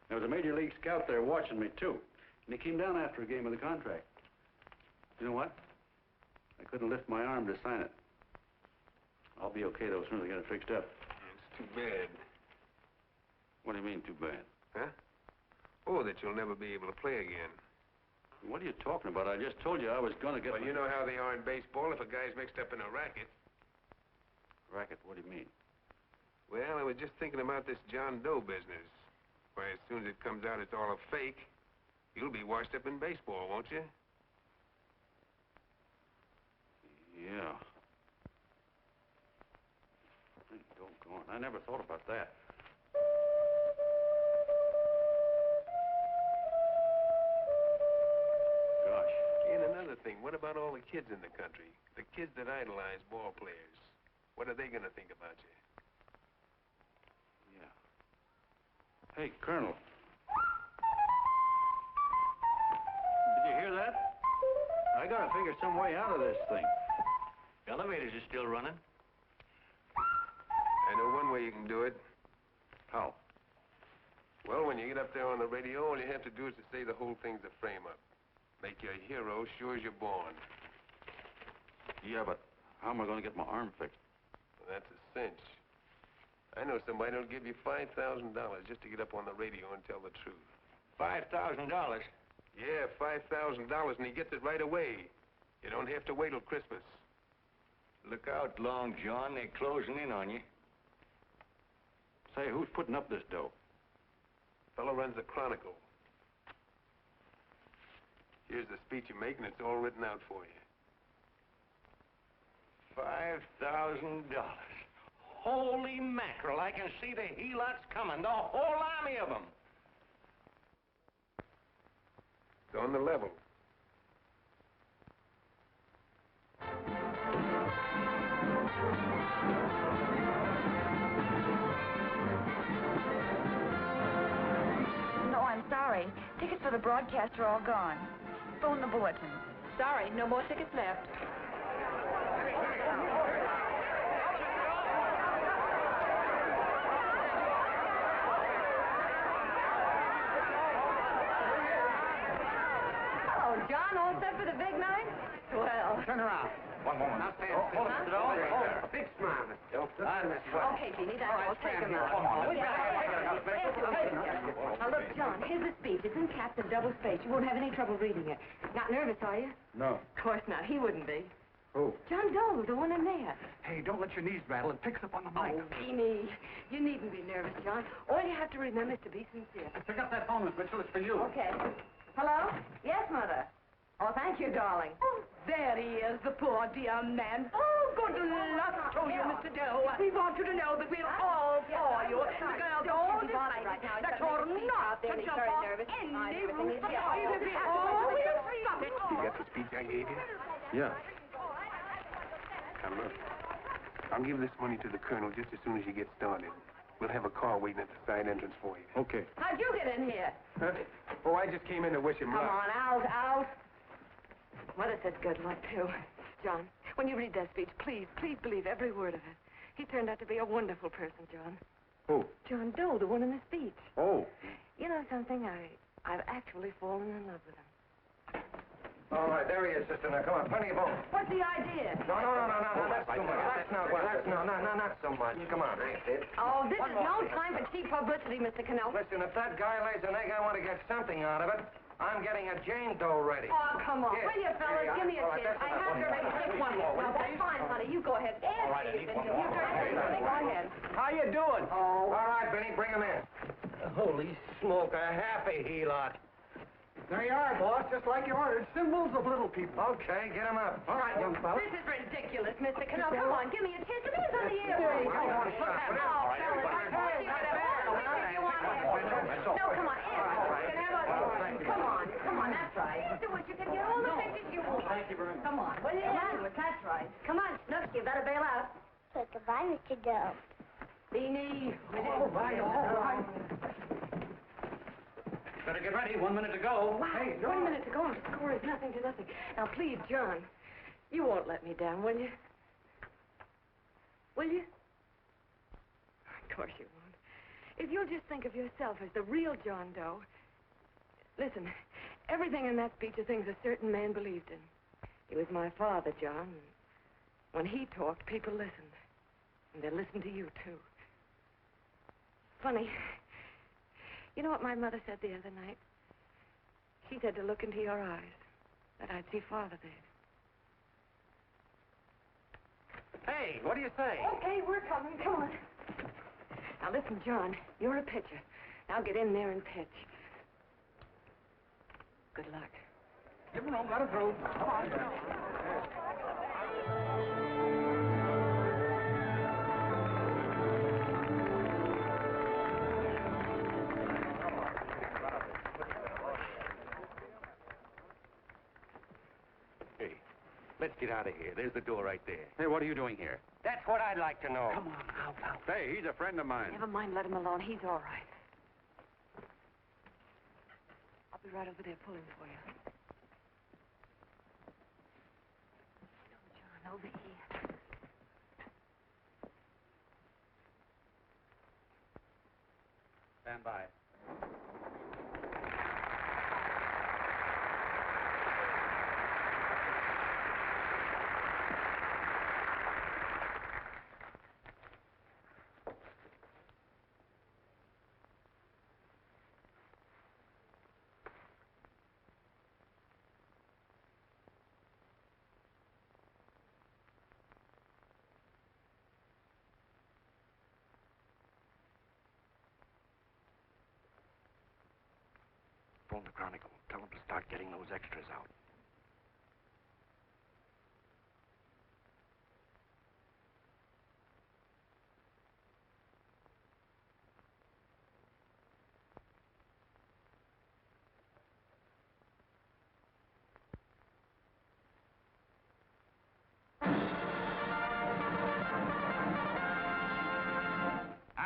There was a major league scout there watching me, too. And he came down after a game of the contract. You know what? I couldn't lift my arm to sign it. I'll be okay, though, as soon as I get it fixed up. It's too bad. What do you mean, too bad? Huh? Oh, that you'll never be able to play again. What are you talking about? I just told you I was going to get... Well, you know how they are in baseball if a guy's mixed up in a racket. Racket? What do you mean? Well, I was just thinking about this John Doe business. Why, as soon as it comes out it's all a fake, you'll be washed up in baseball, won't you? Yeah. Doggone, I never thought about that. Gosh. And another thing, what about all the kids in the country? The kids that idolize ball players. What are they going to think about you? Yeah. Hey, Colonel. Did you hear that? I gotta figure some way out of this thing. Elevators are still running. I know one way you can do it. How? Well, when you get up there on the radio, all you have to do is to say the whole thing's a frame-up. Make you a hero sure as you're born. Yeah, but how am I going to get my arm fixed? Well, that's a cinch. I know somebody who'll give you $5,000 just to get up on the radio and tell the truth. $5,000? Yeah, $5,000, and he gets it right away. You don't have to wait till Christmas. Look out, Long John. They're closing in on you. Say, who's putting up this dough? Fellow runs the Chronicle. Here's the speech you make, and it's all written out for you. $5,000. Holy mackerel, I can see the helots coming, the whole army of them. It's on the level. No, I'm sorry. Tickets for the broadcast are all gone. Phone the bulletin. Sorry, no more tickets left. Hello, John. All set for the big night? Well. Turn around. One moment. Now stand still. Hold it. A big smile, Mr. Joe. Okay, Jeannie, that's all. Take him out. Now, look, John, here's the speech. It's in caps and double space. You won't have any trouble reading it. Not nervous, are you? No. Of course not. He wouldn't be. Who? John Doe, the one in there. Hey, don't let your knees rattle. It picks up on the mic. Oh, Jeannie, you needn't be nervous, John. All you have to remember is to be sincere. Pick up that phone, Miss Mitchell. It's for you. Okay. Hello? Yes, Mother. Oh, thank you, darling. Oh, there he is, the poor dear man. Oh, good luck to you, Mr. Doe. We want you to know that we're all for you. The girls all decide that you're not to jump off any roof. It'll be all we'll stop it. You got the speech I gave you? Yeah. Now, look. I'll give this money to the colonel just as soon as you get started. We'll have a car waiting at the side entrance for you. Okay. How'd you get in here? Huh? Oh, I just came in to wish him Come luck. on, out. Mother says good luck, too. John, when you read that speech, please believe every word of it. He turned out to be a wonderful person, John. Who? John Doe, the one in the speech. Oh. You know something? I've actually fallen in love with him. All right, there he is, sister. Now, come on, plenty of bone. What's the idea? No, that's too much. That's not so much. Come on. Oh, this is no time for cheap publicity, Mr. Cannell. Listen, if that guy lays an egg, I want to get something out of it. I'm getting a Jane Doe ready. Oh, come on. Here. Will you, fellas? Here you Give me a are. All right, chance. that's I have to make just one more. No, that's fine, honey. You go ahead. All right, I need one more. Go ahead. How you doing? Oh. All right, Benny, bring him in. Holy smoke, a happy helot. There you are, boss, just like you ordered. Symbols of little people. Okay, get him up. All right, young fella. This is ridiculous, Mr. Cannell. Come on, give me a chance. It is on the air. Come on, Oh, fellas, I told you to No, come on, Come on, that's right. Do what you can get all the pictures you want. Thank you very much. Come on, will you? That's right. Come on, Snooks, you better bail out. Say goodbye, Mr. Doe. Beanie. All right. Better get ready. 1 minute to go. Wow, Hey, 1 minute to go. The score is nothing to nothing. Now, please, John, You won't let me down, will you? Will you? Of course you won't. If you'll just think of yourself as the real John Doe. Listen, everything in that speech are things a certain man believed in. He was my father, John. When he talked, people listened. And they listened to you, too. Funny. You know what my mother said the other night? She said to look into your eyes, that I'd see Father there. Hey, what do you say? Okay, we're coming. Come on. Now, listen, John, you're a pitcher. Now get in there and pitch. Good luck. Give him room, let him through. Come on. Hey, let's get out of here. There's the door right there. Hey, what are you doing here? That's what I'd like to know. Come on, out. Hey, he's a friend of mine. Never mind, let him alone. He's all right. I'll be right over there pulling for you. No, John, over here. Stand by. Phone the Chronicle. Tell them to start getting those extras out.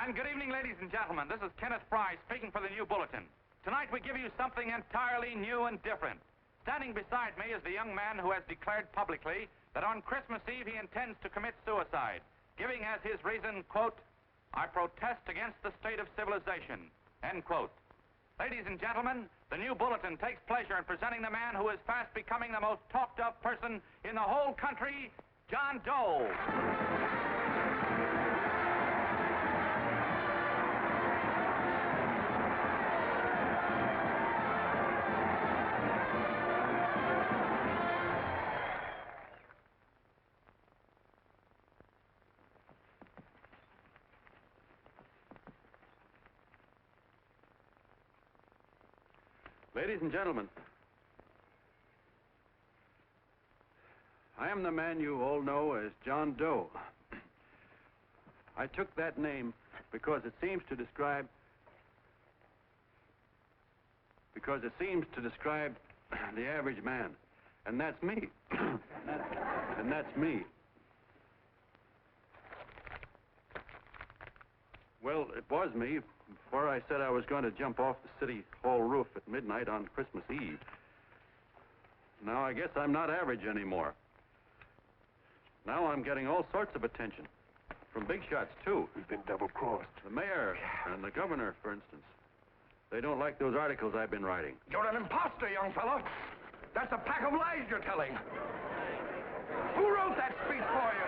And good evening, ladies and gentlemen. This is Kenneth Fry speaking for the New Bulletin. Tonight we give you something entirely new and different. Standing beside me is the young man who has declared publicly that on Christmas Eve he intends to commit suicide, giving as his reason, quote, "I protest against the state of civilization," end quote. Ladies and gentlemen, the New Bulletin takes pleasure in presenting the man who is fast becoming the most talked of person in the whole country, John Doe. Ladies and gentlemen, I am the man you all know as John Doe. I took that name because it seems to describe the average man. And that's me. and that's me. Well, it was me before I said I was going to jump off the city hall roof at midnight on Christmas Eve. Now I guess I'm not average anymore. Now I'm getting all sorts of attention. From big shots, too. We've been double-crossed. The mayor and the governor, for instance. They don't like those articles I've been writing. You're an imposter, young fellow. That's a pack of lies you're telling. Who wrote that speech for you?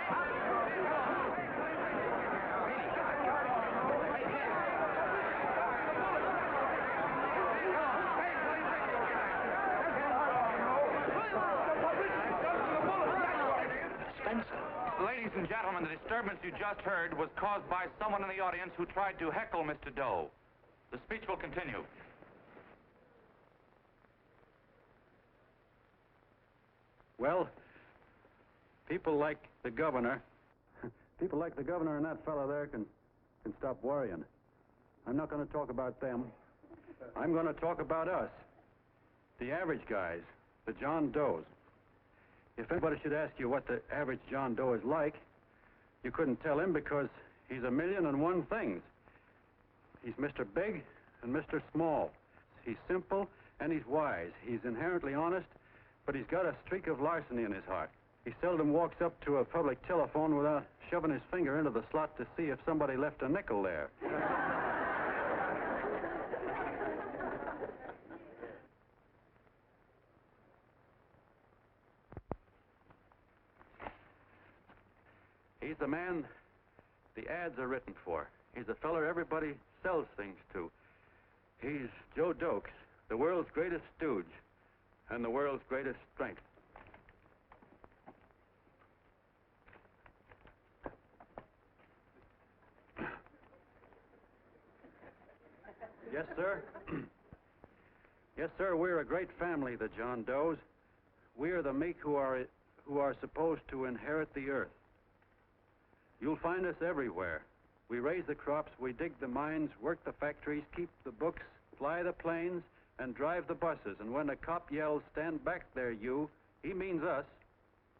Ladies and gentlemen, the disturbance you just heard was caused by someone in the audience who tried to heckle Mr. Doe. The speech will continue. Well, people like the governor and that fellow there can stop worrying. I'm not going to talk about them. I'm going to talk about us, the average guys, the John Does. If anybody should ask you what the average John Doe is like, you couldn't tell him because he's a million and one things. He's Mr. Big and Mr. Small. He's simple and he's wise. He's inherently honest, but he's got a streak of larceny in his heart. He seldom walks up to a public telephone without shoving his finger into the slot to see if somebody left a nickel there. He's the man the ads are written for. He's the feller everybody sells things to. He's Joe Dokes, the world's greatest stooge and the world's greatest strength. Yes, sir. Yes, sir, we're a great family, the John Does. We are the meek who are supposed to inherit the earth. You'll find us everywhere. We raise the crops, we dig the mines, work the factories, keep the books, fly the planes, and drive the buses. And when a cop yells, "Stand back there, you," he means us,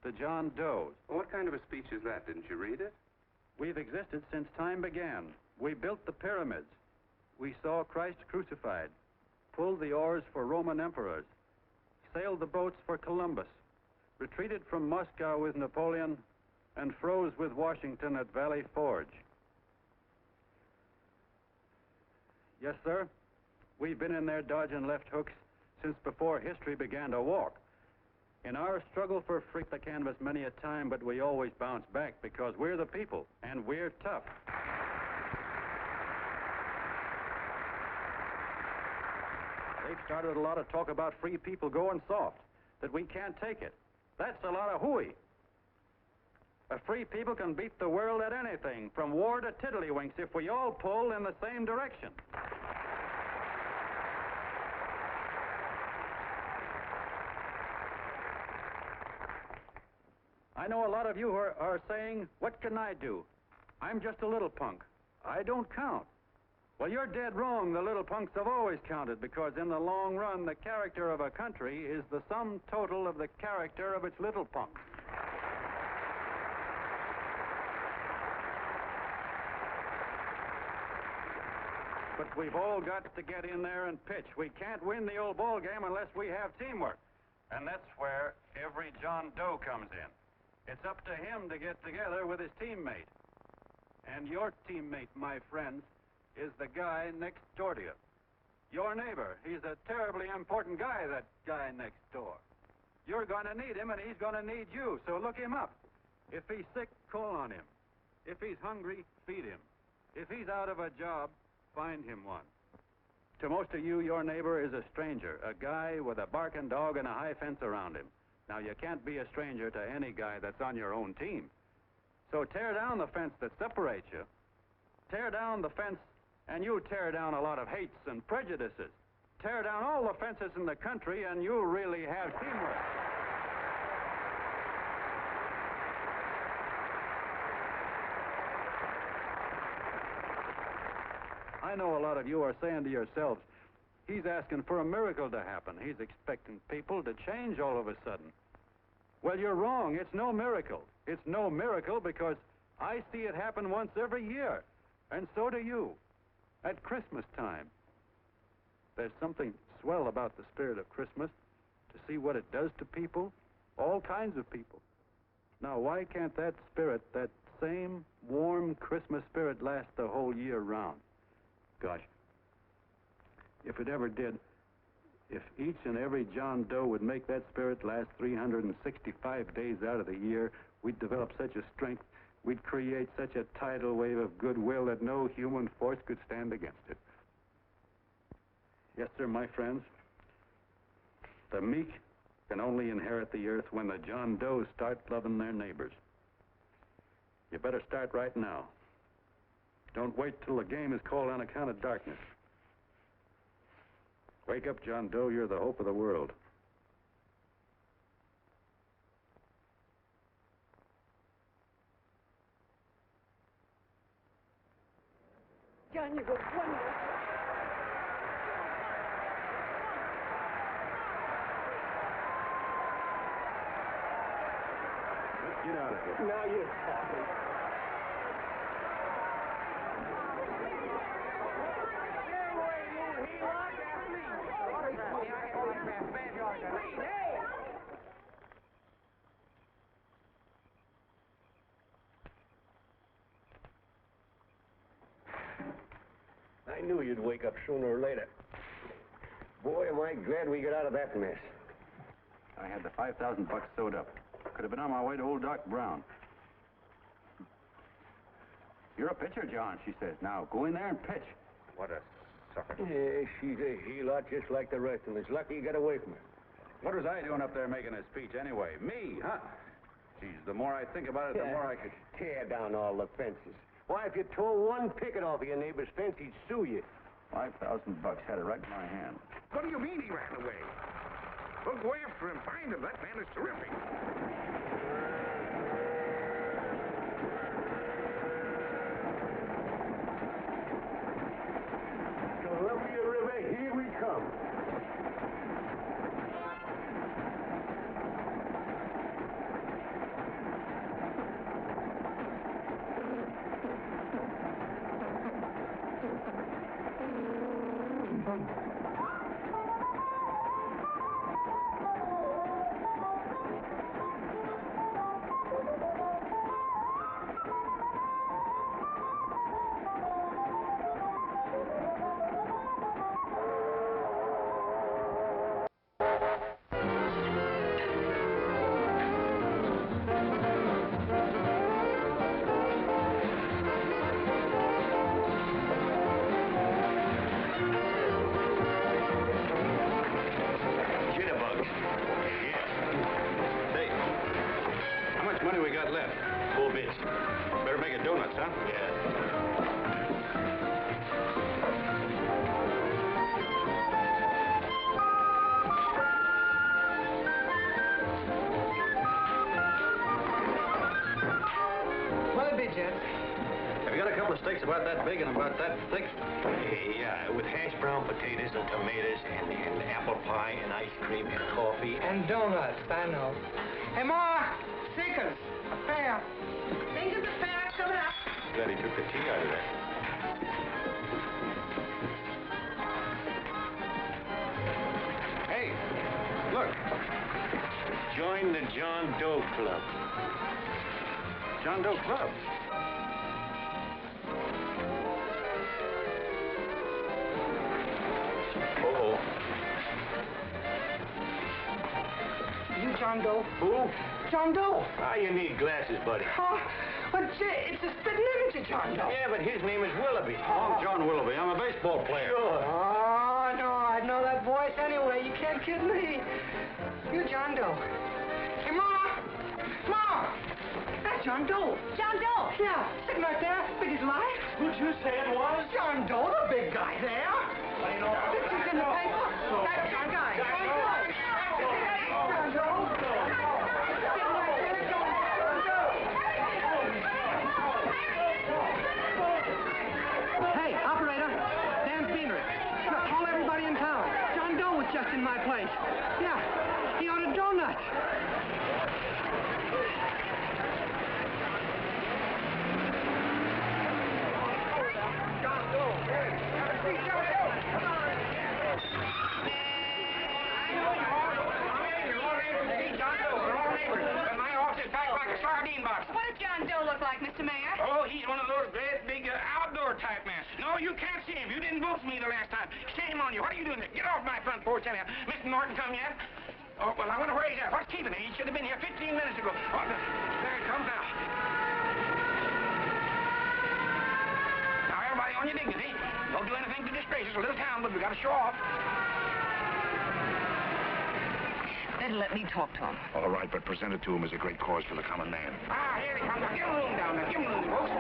the John Does. What kind of a speech is that? Didn't you read it? We've existed since time began. We built the pyramids. We saw Christ crucified, pulled the oars for Roman emperors, sailed the boats for Columbus, retreated from Moscow with Napoleon, and froze with Washington at Valley Forge. Yes, sir. We've been in there dodging left hooks since before history began to walk. In our struggle for freak the canvas many a time, but we always bounce back because we're the people, and we're tough. They've started a lot of talk about free people going soft, that we can't take it. That's a lot of hooey. A free people can beat the world at anything, from war to tiddlywinks, if we all pull in the same direction. I know a lot of you are saying, "What can I do? I'm just a little punk. I don't count." Well, you're dead wrong. The little punks have always counted, because in the long run, the character of a country is the sum total of the character of its little punks. But we've all got to get in there and pitch. We can't win the old ball game unless we have teamwork. And that's where every John Doe comes in. It's up to him to get together with his teammate. And your teammate, my friends, is the guy next door to you. Your neighbor. He's a terribly important guy, that guy next door. You're going to need him, and he's going to need you, so look him up. If he's sick, call on him. If he's hungry, feed him. If he's out of a job, find him one. To most of you, your neighbor is a stranger, a guy with a barking dog and a high fence around him. Now, you can't be a stranger to any guy that's on your own team. So tear down the fence that separates you. Tear down the fence, and you'll tear down a lot of hates and prejudices. Tear down all the fences in the country, and you'll really have teamwork. I know a lot of you are saying to yourselves, "He's asking for a miracle to happen. He's expecting people to change all of a sudden." Well, you're wrong. It's no miracle. It's no miracle because I see it happen once every year, and so do you, at Christmas time. There's something swell about the spirit of Christmas, to see what it does to people, all kinds of people. Now, why can't that spirit, that same warm Christmas spirit, last the whole year round? Gosh, if it ever did, if each and every John Doe would make that spirit last 365 days out of the year, we'd develop such a strength, we'd create such a tidal wave of goodwill that no human force could stand against it. Yes, sir, my friends. The meek can only inherit the earth when the John Does start loving their neighbors. You better start right now. Don't wait till the game is called on account of darkness. Wake up, John Doe. You're the hope of the world. John, you were wonderful. Let's get out of here. Now you're talking. knew you'd wake up sooner or later. Boy, am I glad we got out of that mess. I had the 5,000 bucks sewed up. Could have been on my way to old Doc Brown. You're a pitcher, John, she says. Now, go in there and pitch. What a sucker. Yeah, she's a heel-lot just like the rest of them. It's lucky you got away from her. What was I doing up there making a speech anyway? Me, huh? Geez, the more I think about it, the more I could... Tear down all the fences. Why, if you tore one picket off of your neighbor's fence, he'd sue you. 5,000 bucks had it right in my hand. What do you mean he ran away? We'll go after him, find him. That man is terrific. Columbia River, here we come. Jitterbugs. Yeah. Say, how much money we got left? 4 bits. Better make it donuts, huh? Yeah. What'll it be, Jet? Have you got a couple of steaks about that big and about that thick? Yeah, with hash brown potatoes and tomatoes and apple pie and ice cream and coffee. And donuts, I know. Hey, Ma! Seekers! A fair. Things at the fair coming up. Glad he took the tea out of there. Hey, look. Join the John Doe Club. John Doe Club. Uh-oh. You John Doe? Who? John Doe. Ah, you need glasses, buddy. Oh, but it's a spitting image of John Doe. Yeah, but his name is Willoughby. I'm John Willoughby. I'm a baseball player. Sure. Oh, no, I know that voice anyway. You can't kid me. You John Doe. Hey, Ma! Ma! That's John Doe. John Doe! Yeah, sitting right there, big as life. Who'd you say it was? John Doe, the big guy there. Pictures in the paper. That's John Guy. John Doe. John Doe. Sitting right there, John Doe. Hey, operator. Dan Beanery. Call everybody in town. John Doe was just in my place. Yeah, he ordered donuts. John Doe. See John Doe. Come on. My office is packed like a sardine box. What does John Doe look like, Mr. Mayor? Oh, he's one of those great big outdoor type men. No, you can't see him. You didn't vote for me the last time. Shame on you. What are you doing there? Get off my front porch anyhow. Mr. Norton come yet? Oh, well, I wonder where he's at. What's keeping him? He should have been here 15 minutes ago. Oh, there he comes now. Now, everybody on your dignity. Don't do anything to disgrace us. A little town, but we got to show off. Then let me talk to him. All right, but present it to him as a great cause for the common man. Ah, here he comes. Now, give him room down there. Give him room, folks.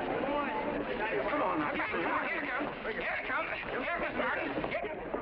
Come on now. Come on, here he comes. Here he comes. Here's Mr. Martin.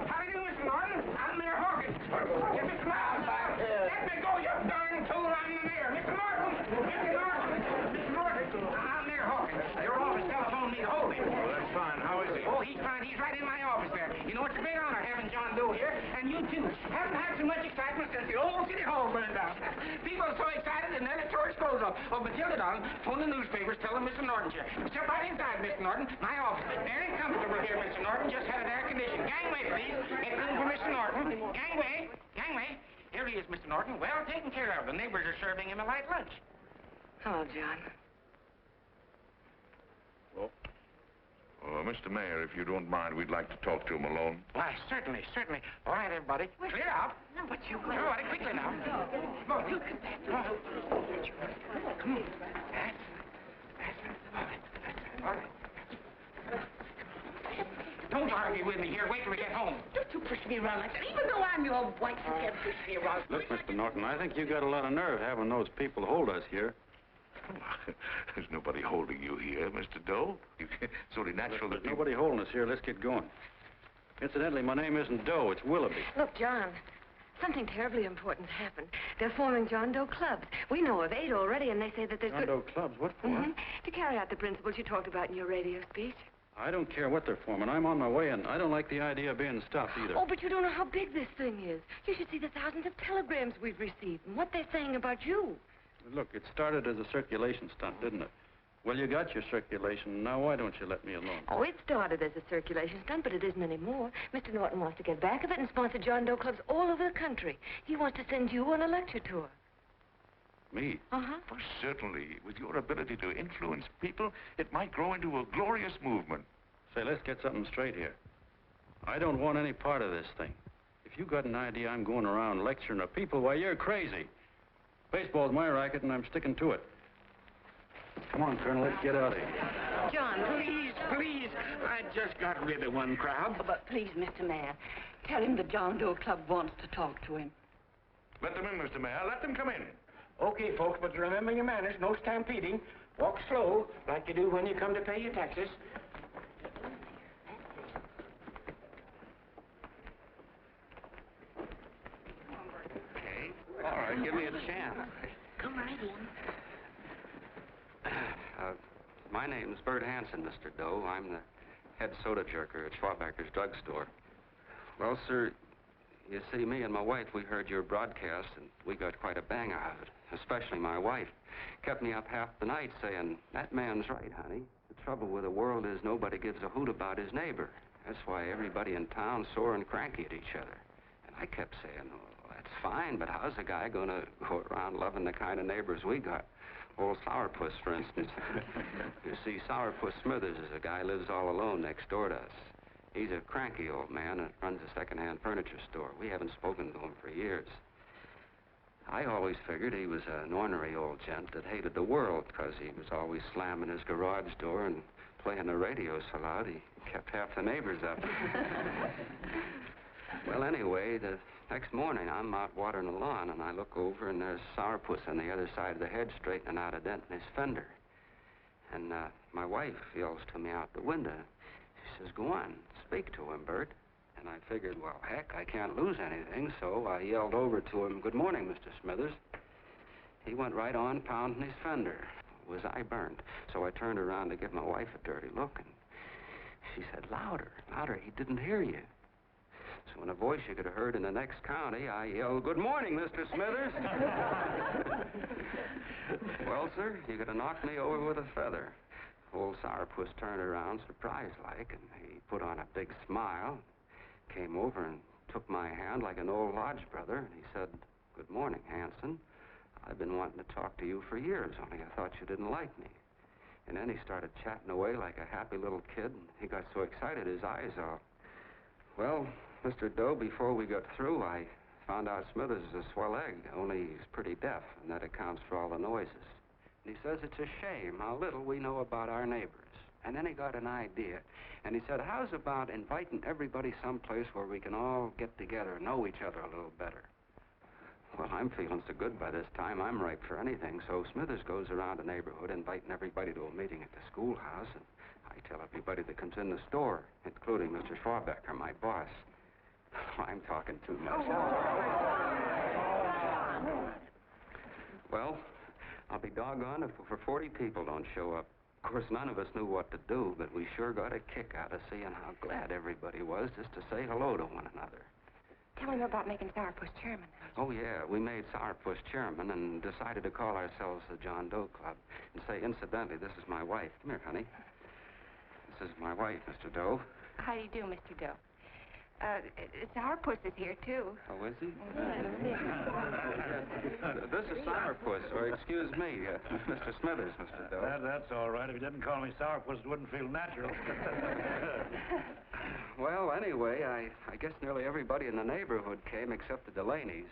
How do you do, Mr. Martin? I'm Mayor Hawkins. Get Mr. Martin. Let me go, you darn tool. I'm the mayor. Mr. Martin. Mr. Martin. Mr. Martin. I'm Mayor Hawkins. Your office telephoned me to hold him. Well, that's fine. How is he? Oh, he's fine. He's right in my office there. You know, it's a great honor having John Doe here, and you too. Haven't had so much excitement since the old city hall burned down. People are so excited and they're at tour disposal. Oh, but Tilda, darling, phone the newspapers, tell them Mr. Norton's here. Step right inside, Mr. Norton. My office is very comfortable here, Mr. Norton. Just had it air conditioned. Gangway, please. It's room for Mr. Norton. Gangway. Gangway. Here he is, Mr. Norton. Well taken care of. The neighbors are serving him a light lunch. Hello, John. Mr. Mayor, if you don't mind, we'd like to talk to him alone. Why, certainly, certainly. All right, everybody. Clear out. No, but you... Everybody, quickly now. Come on, look at that. Come on. Come on. That's it. All right. Don't argue with me here. Wait till we get home. Don't you push me around like that. Even though I'm your wife, you can't push me around. Look, Mr. Norton, I think you got a lot of nerve having those people hold us here. There's nobody holding you here, Mr. Doe. It's only natural that There's nobody holding us here. Let's get going. Incidentally, my name isn't Doe. It's Willoughby. Look, John, something terribly important's happened. They're forming John Doe clubs. We know of 8 already, and they say that there's John Doe clubs? What for? To carry out the principles you talked about in your radio speech. I don't care what they're forming. I'm on my way, and I don't like the idea of being stopped either. Oh, but you don't know how big this thing is. You should see the thousands of telegrams we've received and what they're saying about you. Look, it started as a circulation stunt, didn't it? Well, you got your circulation. Now, why don't you let me alone? Oh, it started as a circulation stunt, but it isn't anymore. Mr. Norton wants to get back of it and sponsor John Doe clubs all over the country. He wants to send you on a lecture tour. Me? Uh-huh. Well, certainly, with your ability to influence people, it might grow into a glorious movement. Say, let's get something straight here. I don't want any part of this thing. If you got an idea I'm going around lecturing the people, why, you're crazy. Baseball's my racket, and I'm sticking to it. Come on, Colonel, let's get out of here. John, Please, please. I just got rid of one crowd. But please, Mr. Mayor, tell him the John Doe Club wants to talk to him. Let them in, Mr. Mayor. Let them come in. Okay, folks, but remember your manners. No stampeding. Walk slow, like you do when you come to pay your taxes. Okay. All right, give me a chance. come right in. My name's Bert Hanson, Mr. Doe. I'm the head soda jerker at Schwabacker's drugstore. Well, sir, you see, me and my wife, we heard your broadcast, and we got quite a bang out of it, especially my wife. Kept me up half the night saying, that man's right, honey. The trouble with the world is nobody gives a hoot about his neighbor. That's why everybody in town's sore and cranky at each other. And I kept saying, well, that's fine, but how's a guy going to go around loving the kind of neighbors we got? Old Sourpuss, for instance. You see, Sourpuss Smithers is a guy lives all alone next door to us. He's a cranky old man that runs a second-hand furniture store. We haven't spoken to him for years. I always figured he was an ornery old gent that hated the world because he was always slamming his garage door and playing the radio so loud he kept half the neighbors up. Well, anyway, the next morning I'm out watering the lawn and I look over and there's Sourpuss on the other side of the hedge straightening out a dent in his fender. And my wife yells to me out the window. She says, go on, speak to him, Bert. And I figured, well, heck, I can't lose anything, so I yelled over to him, good morning, Mr. Smithers. He went right on pounding his fender. Was I burned? So I turned around to give my wife a dirty look, and she said, louder, louder, he didn't hear you. So in a voice you could have heard in the next county, I yelled, good morning, Mr. Smithers. Well, sir, you could have knocked me over with a feather. Old Sourpuss turned around surprised-like, and he put on a big smile, came over and took my hand like an old lodge brother, and he said, good morning, Hanson. I've been wanting to talk to you for years, only I thought you didn't like me. And then he started chatting away like a happy little kid, and he got so excited his eyes all... Well, Mr. Doe, before we got through, I found out Smithers is a swell egg, only he's pretty deaf, and that accounts for all the noises. And he says it's a shame how little we know about our neighbors. And then he got an idea, and he said, how's about inviting everybody someplace where we can all get together and know each other a little better? Well, I'm feeling so good by this time, I'm ripe for anything. So Smithers goes around the neighborhood inviting everybody to a meeting at the schoolhouse, and I tell everybody that comes in the store, including Mr. Schwabacker, my boss. I'm talking too much. Well, I'll be doggone if for 40 people don't show up. Of course, none of us knew what to do, but we sure got a kick out of seeing how glad everybody was just to say hello to one another. Tell him about making Sourpuss chairman. Oh, yeah, we made Sourpuss chairman and decided to call ourselves the John Doe Club. And say, incidentally, this is my wife. Come here, honey. This is my wife, Mr. Doe. How do you do, Mr. Doe? Sourpuss is here, too. Oh, is he? This is Sourpuss, or excuse me, Mr. Smithers, Mr. Doe. That's all right. If you didn't call me Sourpuss, it wouldn't feel natural. Well, anyway, I guess nearly everybody in the neighborhood came except the Delaney's.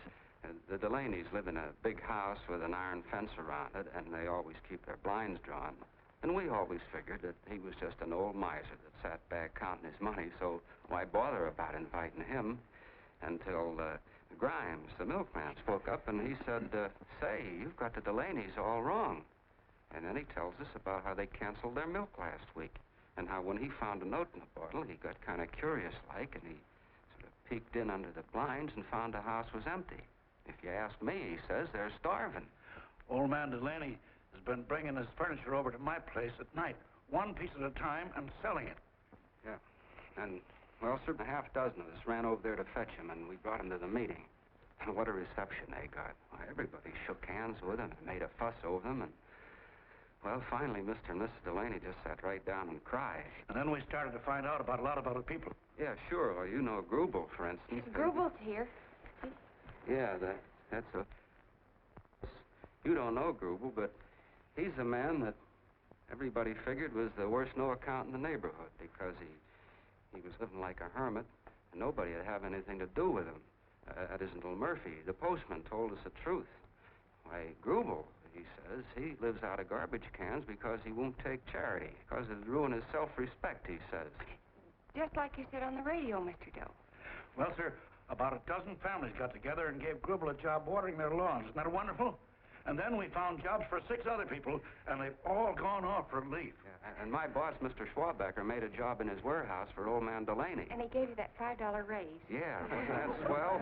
The Delaney's live in a big house with an iron fence around it, and they always keep their blinds drawn. And we always figured that he was just an old miser that sat back counting his money, so why bother about inviting him? Until Grimes, the milkman, spoke up, and he said, say, you've got the Delaney's all wrong. And then he tells us about how they canceled their milk last week, and how when he found a note in the bottle, he got kind of curious-like, and he sort of peeked in under the blinds and found the house was empty. If you ask me, he says, they're starving. Old man Delaney has been bringing his furniture over to my place at night, one piece at a time, and selling it. Yeah. And, well, sir, a half dozen of us ran over there to fetch him, and we brought him to the meeting. And what a reception they got. Why, everybody shook hands with him and made a fuss over him, and, well, finally, Mr. and Mrs. Delaney just sat right down and cried. And then we started to find out about a lot of other people. Yeah, sure. Well, you know Grubel, for instance. Grubel's here. Yeah, that's a... You don't know Grubel, but he's a man that everybody figured was the worst no-account in the neighborhood because he was living like a hermit, and nobody would have anything to do with him. That isn't Little Murphy. The postman told us the truth. Why, Grubel, he says, he lives out of garbage cans because he won't take charity, because it'd ruin his self-respect, he says. Just like you said on the radio, Mr. Doe. Well, sir, about a dozen families got together and gave Grubel a job watering their lawns. Isn't that wonderful? And then we found jobs for 6 other people, and they've all gone off for leave. Yeah, and my boss, Mr. Schwabecker, made a job in his warehouse for old man Delaney. And he gave you that $5 raise. Yeah, wasn't that swell?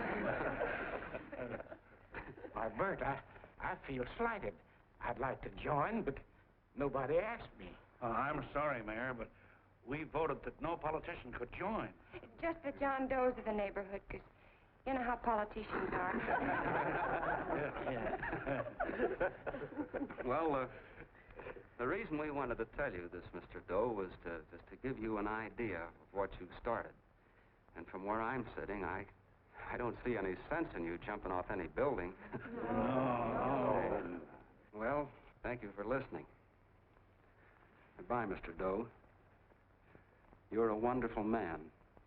Why, Bert, I feel slighted. I'd like to join, but nobody asked me. I'm sorry, Mayor, but we voted that no politician could join. Just the John Does of the neighborhood, because you know how politicians are. Well, the reason we wanted to tell you this, Mr. Doe, was to give you an idea of what you've started. And from where I'm sitting, I don't see any sense in you jumping off any building. No. Well, thank you for listening. Goodbye, Mr. Doe. You're a wonderful man.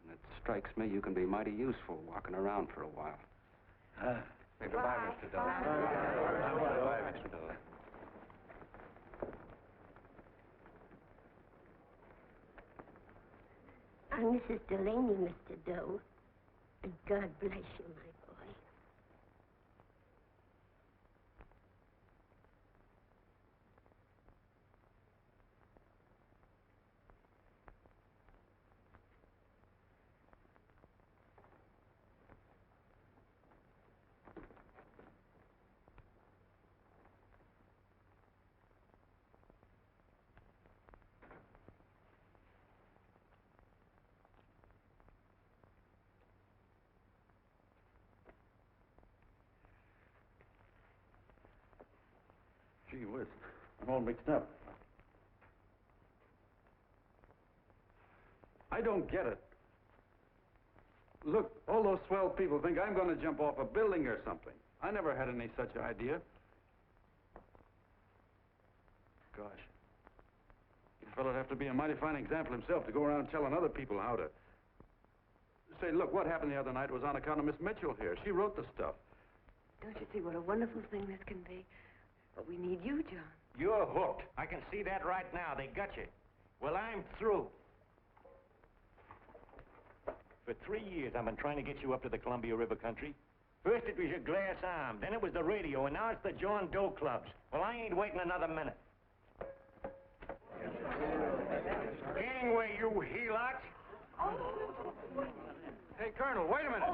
And it strikes me you can be mighty useful walking around for a while. Goodbye, Mr. Doe. Goodbye, Mr. Doe. I'm Mrs. Delaney, Mr. Doe. And God bless you, my boy. Gee whiz, I'm all mixed up. I don't get it. Look, all those swell people think I'm going to jump off a building or something. I never had any such idea. Gosh. The fellow'd have to be a mighty fine example himself to go around telling other people how to... Say, look, what happened the other night was on account of Miss Mitchell here. She wrote the stuff. Don't you see what a wonderful thing this can be? But we need you, John. You're hooked. I can see that right now. They got you. Well, I'm through. For 3 years, I've been trying to get you up to the Columbia River country. First it was your glass arm, then it was the radio, and now it's the John Doe clubs. Well, I ain't waiting another minute. Gangway, you helots! Hey, Colonel, wait a minute.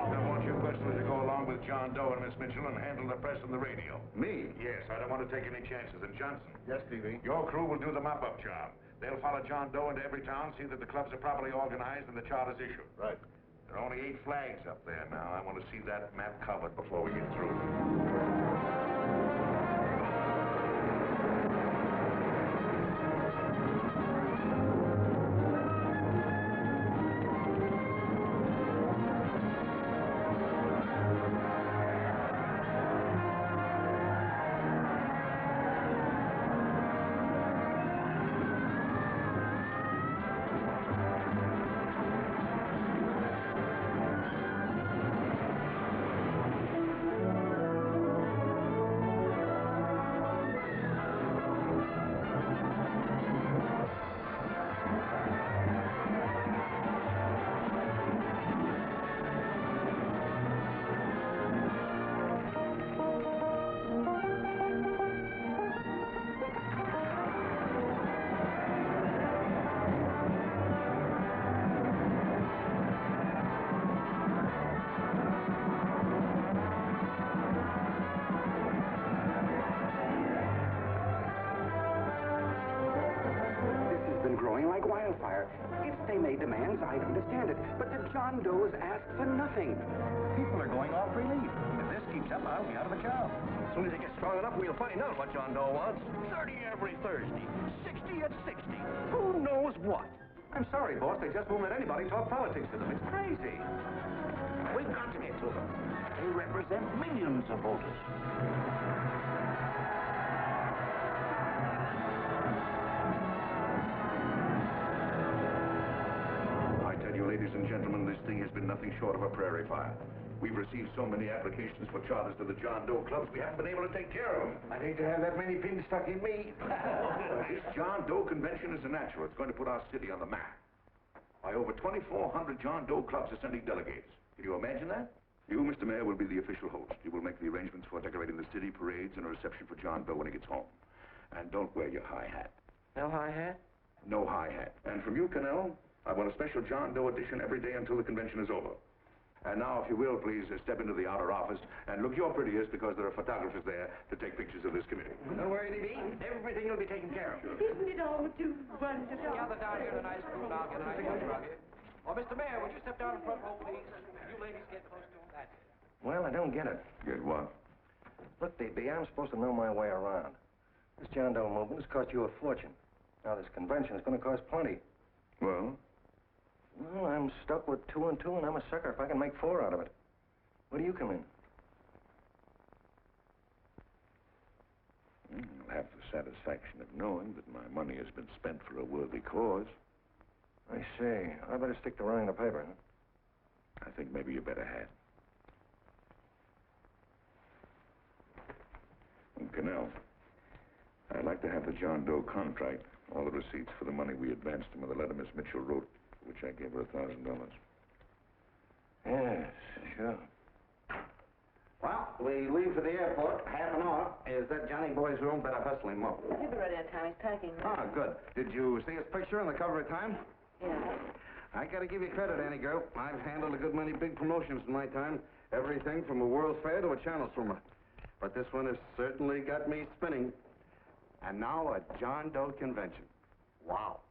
I want you personally to go along with John Doe and Miss Mitchell and handle the press and the radio. Me? Yes, I don't want to take any chances. And Johnson. Yes, Stevie? Your crew will do the mop-up job. They'll follow John Doe into every town, see that the clubs are properly organized and the charters issued. Right. There are only 8 flags up there now. I want to see that map covered before we get through. fair. If they made demands, I'd understand it. But the John Does ask for nothing. People are going off relief. If this keeps up, I'll be out of a job. As soon as it gets strong enough, we'll find out what John Doe wants. 30 every Thursday. 60 at 60. Who knows what? I'm sorry, boss. They just won't let anybody talk politics to them. It's crazy. We've got to get to them. They represent millions of voters. I tell you, ladies and gentlemen, this thing has been nothing short of a prairie fire. We've received so many applications for charters to the John Doe clubs, we haven't been able to take care of them. I'd hate to have that many pins stuck in me. This John Doe convention is a natural. It's going to put our city on the map. Why, over 2,400 John Doe clubs are sending delegates. Can you imagine that? You, Mr. Mayor, will be the official host. You will make the arrangements for decorating the city, parades, and a reception for John Doe when he gets home. And don't wear your high hat. No high hat? No high hat. And from you, Cannell, I want a special John Doe edition every day until the convention is over. And now, if you will, please step into the outer office and look your prettiest because there are photographers there to take pictures of this committee. Don't worry, DB. Everything will be taken care of. Isn't it all too wonderful? Gather down here in a nice group. I'll get a nice picture of you. Oh, Mr. Mayor, would you step down in front row, please? You ladies get close to him. That's it. Well, I don't get it. Get what? Look, DB, I'm supposed to know my way around. This John Doe movement has cost you a fortune. Now, this convention is going to cost plenty. Well? Well, I'm stuck with 2 and 2, and I'm a sucker if I can make 4 out of it. Where do you come in? I'll have the satisfaction of knowing that my money has been spent for a worthy cause. I see. I better stick to running the paper, huh? I think maybe you better have. Cannell, I'd like to have the John Doe contract, all the receipts for the money we advanced him with the letter Miss Mitchell wrote, which I gave her $1,000. Yes, sure. Well, we leave for the airport. Half an hour. Is that Johnny boy's room? Better hustle him up. He'll be ready on time. He's packing. Ah, good. Did you see his picture on the cover of Time? Yeah. I gotta give you credit, Annie girl. I've handled a good many big promotions in my time. Everything from a World's Fair to a channel swimmer. But this one has certainly got me spinning. And now a John Doe convention. Wow.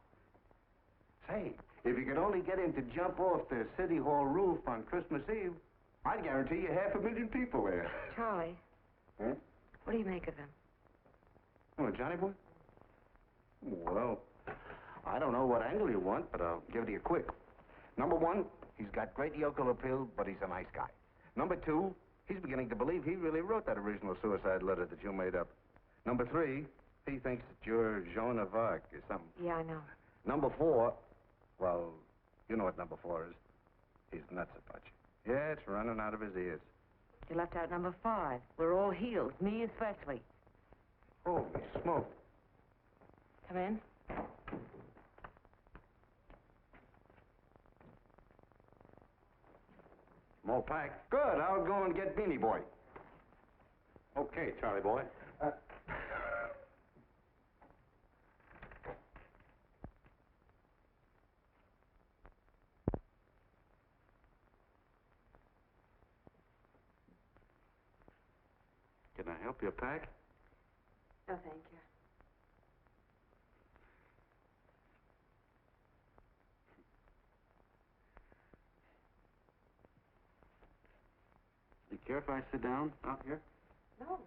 Say, if you could only get him to jump off the City Hall roof on Christmas Eve, I'd guarantee you 500,000 people there. Charlie. Huh? What do you make of him? Oh, Johnny boy? Well, I don't know what angle you want, but I'll give it to you quick. Number 1, he's got great yokel appeal, but he's a nice guy. Number 2, he's beginning to believe he really wrote that original suicide letter that you made up. Number 3, he thinks that you're Joan of Arc or something. Yeah, I know. Number 4, well, you know what number 4 is. He's nuts about you. Yeah, it's running out of his ears. You left out number 5. We're all healed, me especially. Holy smoke. Come in. More pack. Good, I'll go and get Beanie Boy. Okay, Charlie boy. Can I help you pack? No, thank you. You care if I sit down out here? No.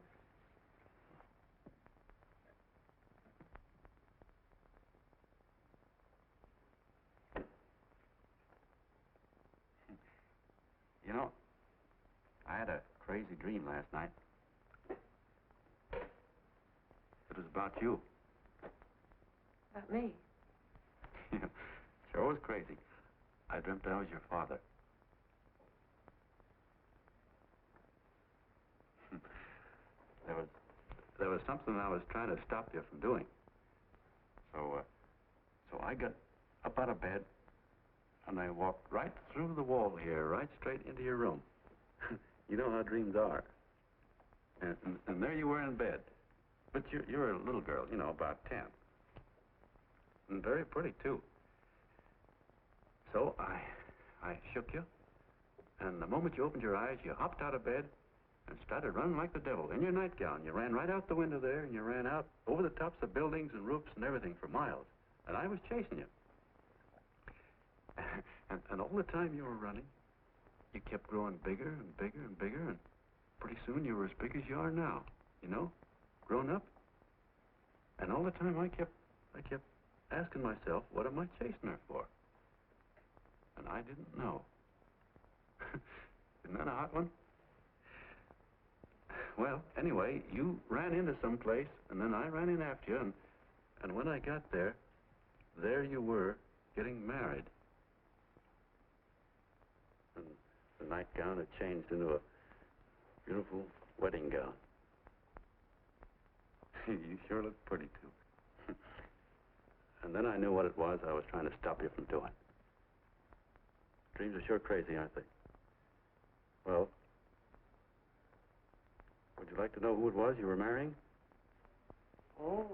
You know, I had a crazy dream last night. It was about you. About me? Sure was crazy. I dreamt I was your father. There was something I was trying to stop you from doing. So I got up out of bed, and I walked right through the wall here, right straight into your room. You know how dreams are. And there you were in bed. But you're a little girl, you know, about 10. And very pretty, too. So I shook you, and the moment you opened your eyes, you hopped out of bed and started running like the devil in your nightgown. You ran right out the window there, and you ran out over the tops of buildings and roofs and everything for miles. And I was chasing you. And all the time you were running, you kept growing bigger and bigger and bigger, and pretty soon you were as big as you are now, you know, grown up. And all the time I kept asking myself, what am I chasing her for? And I didn't know. Isn't that a hot one? Well, anyway, you ran into some place, and then I ran in after you, and when I got there, there you were, getting married. And the nightgown had changed into a beautiful wedding gown. You sure look pretty, too. And then I knew what it was I was trying to stop you from doing. Dreams are sure crazy, aren't they? Well, would you like to know who it was you were marrying? Oh,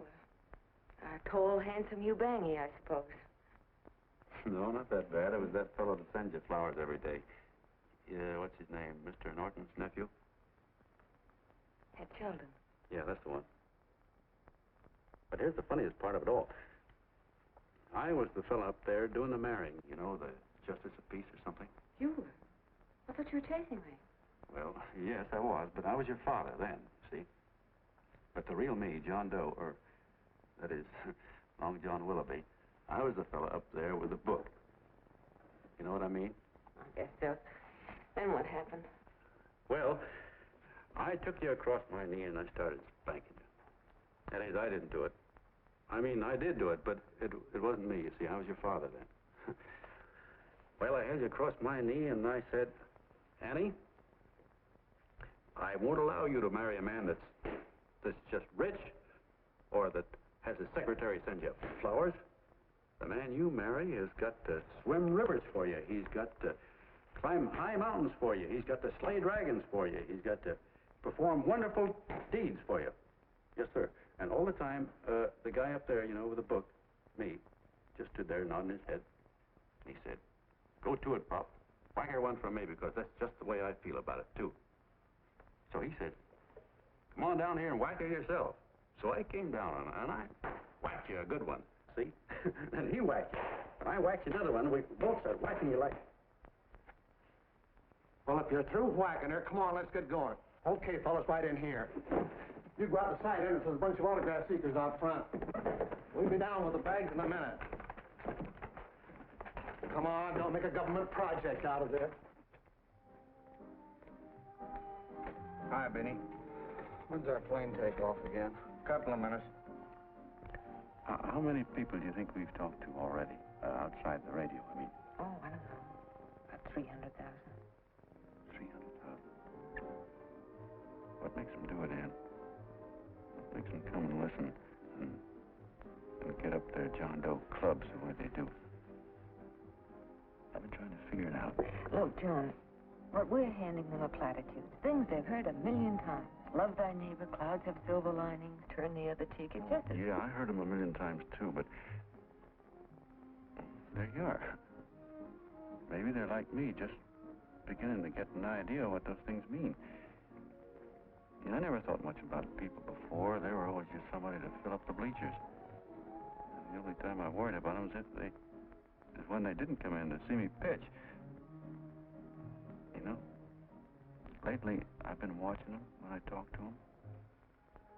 a tall, handsome Ubangi, I suppose. No, not that bad. It was that fellow that sends you flowers every day. Yeah, what's his name? Mr. Norton's nephew? Ed Sheldon. Yeah, that's the one. But here's the funniest part of it all. I was the fellow up there doing the marrying, you know, the justice of peace or something. You were? I thought you were chasing me. Well, yes, I was, but I was your father then, see? But the real me, John Doe, or that is, Long John Willoughby, I was the fellow up there with the book. You know what I mean? I guess so. Then what happened? Well, I took you across my knee and I started spanking you. That is, I didn't do it. I mean, I did do it, but it wasn't me, you see. I was your father then. Well, I held you across my knee and I said, Annie, I won't allow you to marry a man that's just rich or that has his secretary send you flowers. The man you marry has got to swim rivers for you. He's got to climb high mountains for you. He's got to slay dragons for you. He's got to perform wonderful deeds for you. Yes, sir. And all the time, the guy up there, you know, with the book, me, just stood there nodding his head. He said, go to it, Pop. Whack her one from me, because that's just the way I feel about it, too. So he said, come on down here and whack her yourself. So I came down and I whacked you a good one, see? And he whacked you. And I whacked you another one. We both started whacking you like... Well, if you're through whacking her, come on, let's get going. Okay, fellas, right in here. You go out the side entrance. There's a bunch of autograph seekers out front. We'll be down with the bags in a minute. Come on, don't make a government project out of this. Hi, Benny. When's our plane take off again? Couple of minutes. How many people do you think we've talked to already, outside the radio, I mean? Oh, I don't know. About 300,000. 300,000. What makes them do it, Ann? What makes them come and listen and get up their John Doe clubs the way they do? I've been trying to figure it out. Look, John, what we're handing them are platitudes. Things they've heard 1,000,000 times. Love thy neighbor, clouds have silver linings, turn the other cheek. It's just as... Yeah, I heard them 1,000,000 times, too, but there you are. Maybe they're like me, just beginning to get an idea what those things mean. Yeah, I never thought much about people before. They were always just somebody to fill up the bleachers. And the only time I worried about them is when they didn't come in to see me pitch. You know, lately I've been watching them when I talk to them.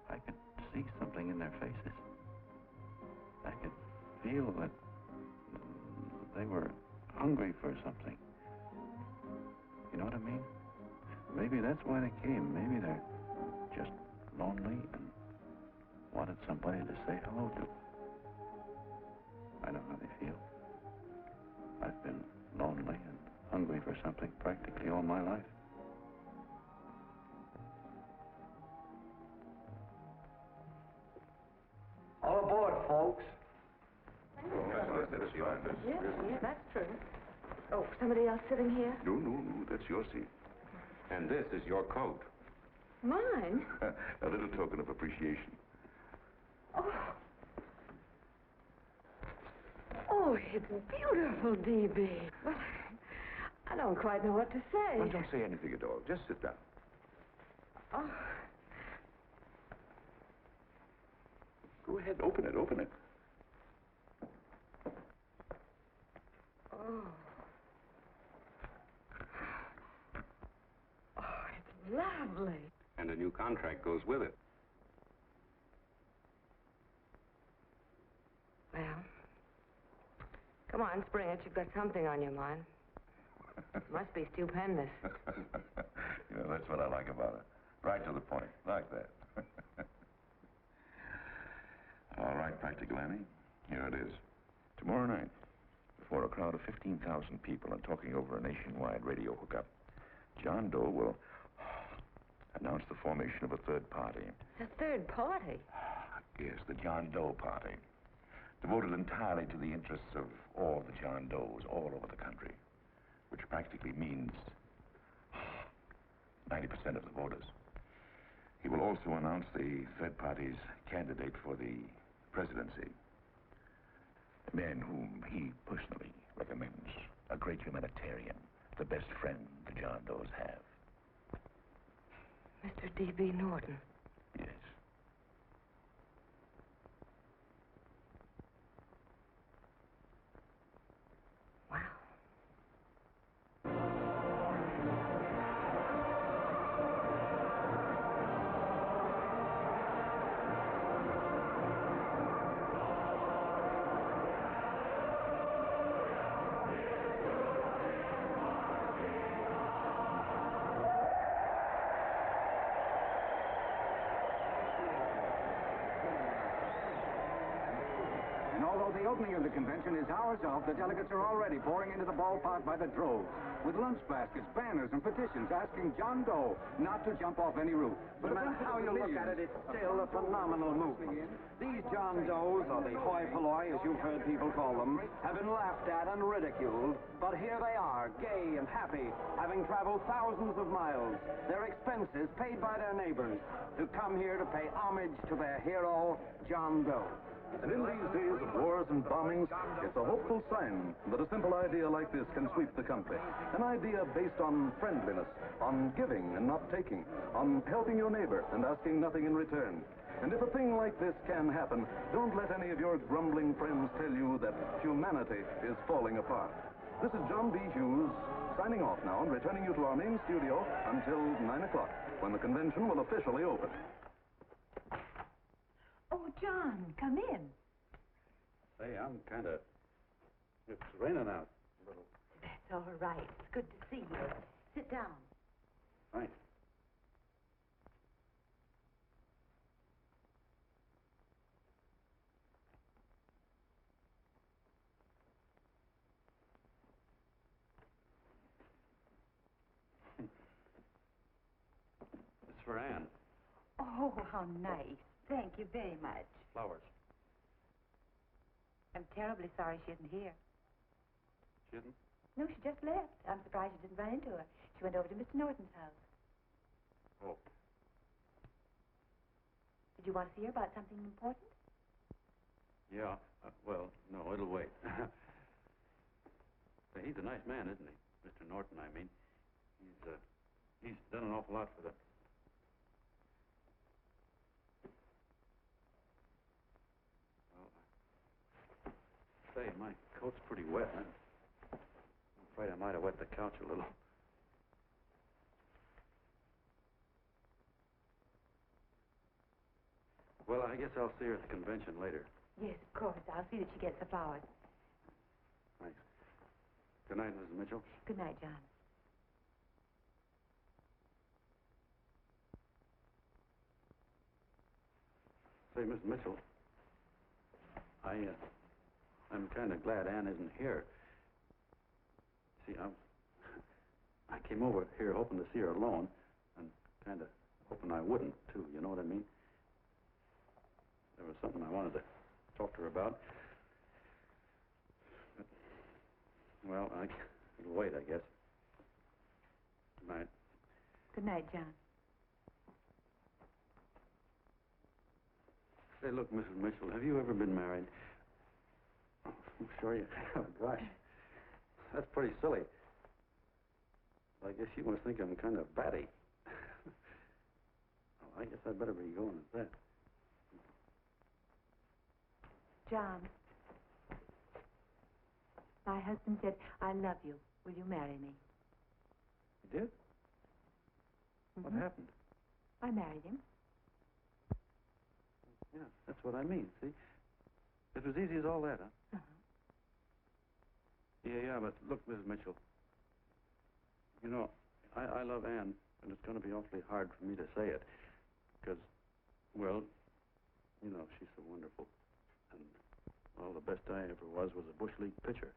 I could see something in their faces. I could feel that they were hungry for something. You know what I mean? Maybe that's why they came. Maybe they're just lonely and wanted somebody to say hello to. I know how they feel. I've been lonely and hungry for something practically all my life. All aboard, folks. Yeah, that's true. Oh, somebody else sitting here? No, that's your seat. And this is your coat. Mine? A little token of appreciation. Oh, it's beautiful, D.B. Well, I don't quite know what to say. Well, don't say anything at all. Just sit down. Oh. Go ahead, open it. Oh. lovely. And a new contract goes with it. Well, come on, spring it. You've got something on your mind. Must be stupendous. That's what I like about it. Right to the point, like that. All right, Practical Annie. Here it is. Tomorrow night, before a crowd of 15,000 people and talking over a nationwide radio hookup, John Doe will announce the formation of a third party. A third party? Yes, the John Doe Party. Devoted entirely to the interests of all the John Does all over the country, which practically means 90% of the voters. He will also announce the third party's candidate for the presidency. A man whom he personally recommends, a great humanitarian, the best friend the John Does have. Mr. D.B. Norton. Yes. Wow. And although the opening of the convention is hours off, the delegates are already pouring into the ballpark by the droves, with lunch baskets, banners, and petitions asking John Doe not to jump off any roof. But no matter how you look at it, it's still a phenomenal movement. These John Does, or the hoi polloi, as you've heard people call them, have been laughed at and ridiculed, but here they are, gay and happy, having traveled thousands of miles, their expenses paid by their neighbors, to come here to pay homage to their hero, John Doe. And in these days of wars and bombings, it's a hopeful sign that a simple idea like this can sweep the country. An idea based on friendliness, on giving and not taking, on helping your neighbor and asking nothing in return. And if a thing like this can happen, don't let any of your grumbling friends tell you that humanity is falling apart. This is John B. Hughes, signing off now and returning you to our main studio until 9 o'clock, when the convention will officially open. Oh, John, come in. Say, I'm kind of... It's raining out a little. That's all right. It's good to see you. Sit down. Thanks. It's for Anne. Oh, how nice. Thank you very much. Flowers. I'm terribly sorry she isn't here. She isn't? No, she just left. I'm surprised you didn't run into her. She went over to Mr. Norton's house. Oh. Did you want to see her about something important? Yeah. Well, no, it'll wait. Say, he's a nice man, isn't he? Mr. Norton, I mean. He's done an awful lot for the... Say, my coat's pretty wet. I'm afraid I might have wet the couch a little. Well, I guess I'll see her at the convention later. Yes, of course. I'll see that she gets the flowers. Thanks. Good night, Mrs. Mitchell. Good night, John. Say, Miss Mitchell, I'm kind of glad Anne isn't here. See, I came over here hoping to see her alone, and kind of hoping I wouldn't, too, you know what I mean? There was something I wanted to talk to her about. But, well, it'll wait, I guess. Good night. Good night, John. Say, look, Mrs. Mitchell, have you ever been married? Oh, I'm sure you have. Gosh, that's pretty silly. I guess you must think I'm kind of batty. Well, I guess I'd better be going at that. John, my husband said, I love you. Will you marry me? You did? What happened? I married him. Yeah, that's what I mean, see? It was easy as all that, huh? Yeah, but look, Mrs. Mitchell. You know, I love Anne, and it's going to be awfully hard for me to say it. Because, well, you know, she's so wonderful. And all the best I ever was a Bush League pitcher.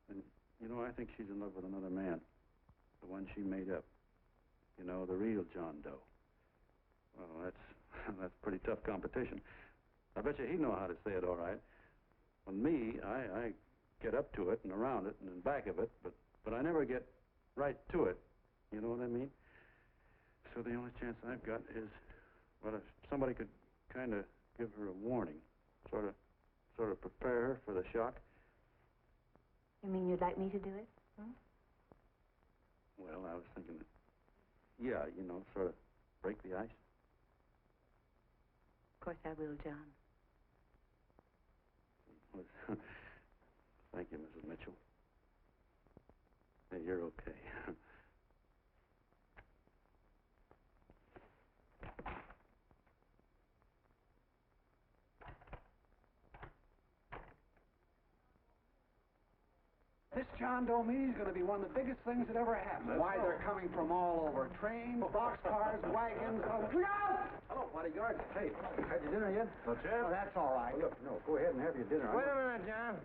And, you know, I think she's in love with another man. The one she made up. You know, the real John Doe. Well, that's pretty tough competition. I bet you he'd know how to say it all right. On me, I get up to it and around it and in back of it, but I never get right to it. You know what I mean? So the only chance I've got is, well, if somebody could kind of give her a warning, sort of prepare her for the shock. You mean you'd like me to do it? Well, I was thinking that, yeah, you know, sort of break the ice. Of course I will, John. Thank you, Mrs. Mitchell. Hey, you're okay. This John Doe meeting is going to be one of the biggest things that ever happened. Why, they're coming from all over. Trains, boxcars, wagons. Look out! Hello, bodyguard. Hey, had your dinner yet? Oh, that's all right. Well, look, no, go ahead and have your dinner. Wait a minute, John.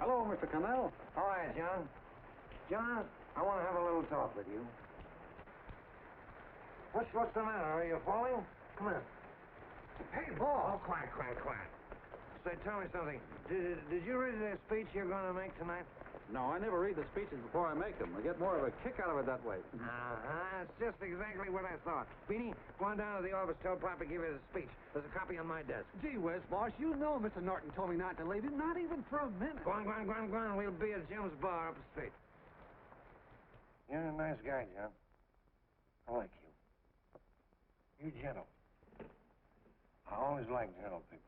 Hello, Mr. Connell. All right, John. John, I want to have a little talk with you. What's the matter? Are you falling? Come here. Hey, boss. Oh, quiet. Say, tell me something. Did you read the speech you're going to make tonight? No, I never read the speeches before I make them. I get more of a kick out of it that way. That's just exactly what I thought. Beanie, go on down to the office, tell Papa to give you the speech. There's a copy on my desk. Gee whiz, boss, you know Mr. Norton told me not to leave him, not even for a minute. Go on. We'll be at Jim's bar up the street. You're a nice guy, John. I like you. You're gentle. I always like gentle people.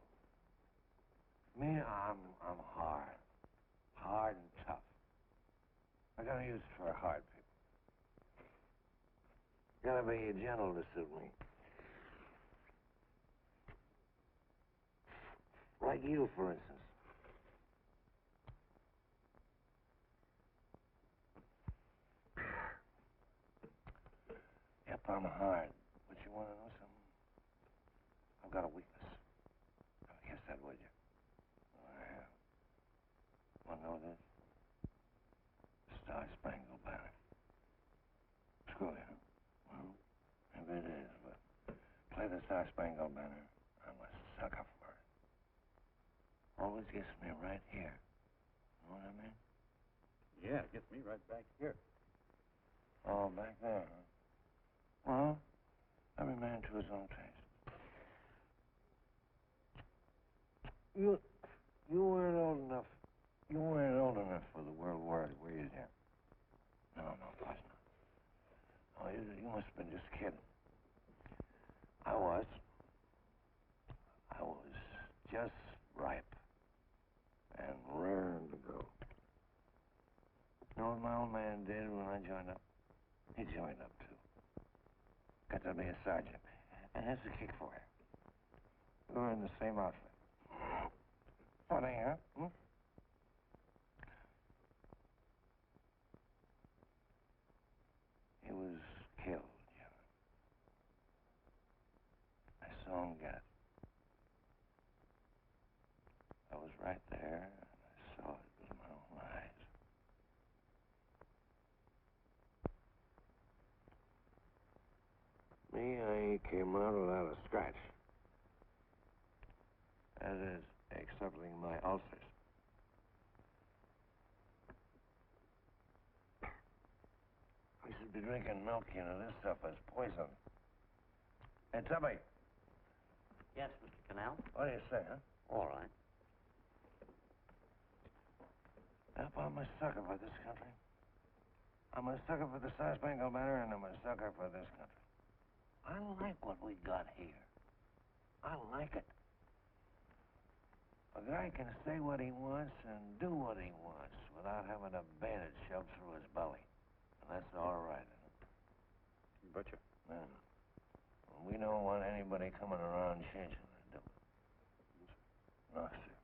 Me, I'm hard. Hard and tough. I gotta use it for hard people. Gotta be gentle to suit me. Like you, for instance. Yep, I'm hard. But you want to know something? I've got a weakness. I guess that, would you? I have. Want to know this? Star-Spangled Banner. Screw you. Well, maybe it is, but play the Star-Spangled Banner. I'm a sucker for it. Always gets me right here. Know what I mean? Yeah, it gets me right back here. Oh, back there, huh? Well, every man to his own taste. You weren't old enough. You weren't old enough for the World War, were you, Jim? No, of course not. Oh, you must have been just kidding. I was just ripe and raring to go. You know what my old man did when I joined up? He joined up, too. Got to be a sergeant. And that's a kick for you. We were in the same outfit. Funny, huh? He was killed, John. I saw him get it. I was right there, and I saw it with my own eyes. Me, I came out without a scratch. That is, excepting my ulcers. We should be drinking milk, you know. This stuff is poison. Hey, Tubby. Yes, Mr. Canal? What do you say, huh? All right. Yep, I'm a sucker for this country. I'm a sucker for the Star-Spangled Banner, and I'm a sucker for this country. I like what we got here. I like it. A guy can say what he wants and do what he wants without having a bandit shoved through his belly. And that's all right. You betcha. Yeah. We don't want anybody coming around changing it, do we? No, sir.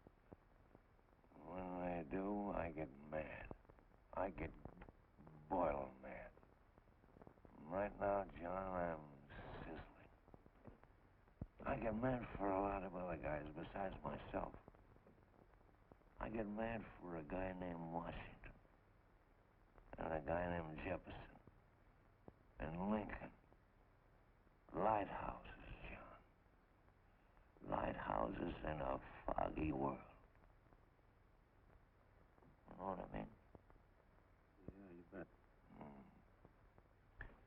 When they do, I get mad. I get boiling mad. Right now, John, I'm sizzling. I get mad for a lot of other guys besides myself. I get mad for a guy named Washington, and a guy named Jefferson, and Lincoln. Lighthouses, John. Lighthouses in a foggy world. You know what I mean? Yeah, you bet.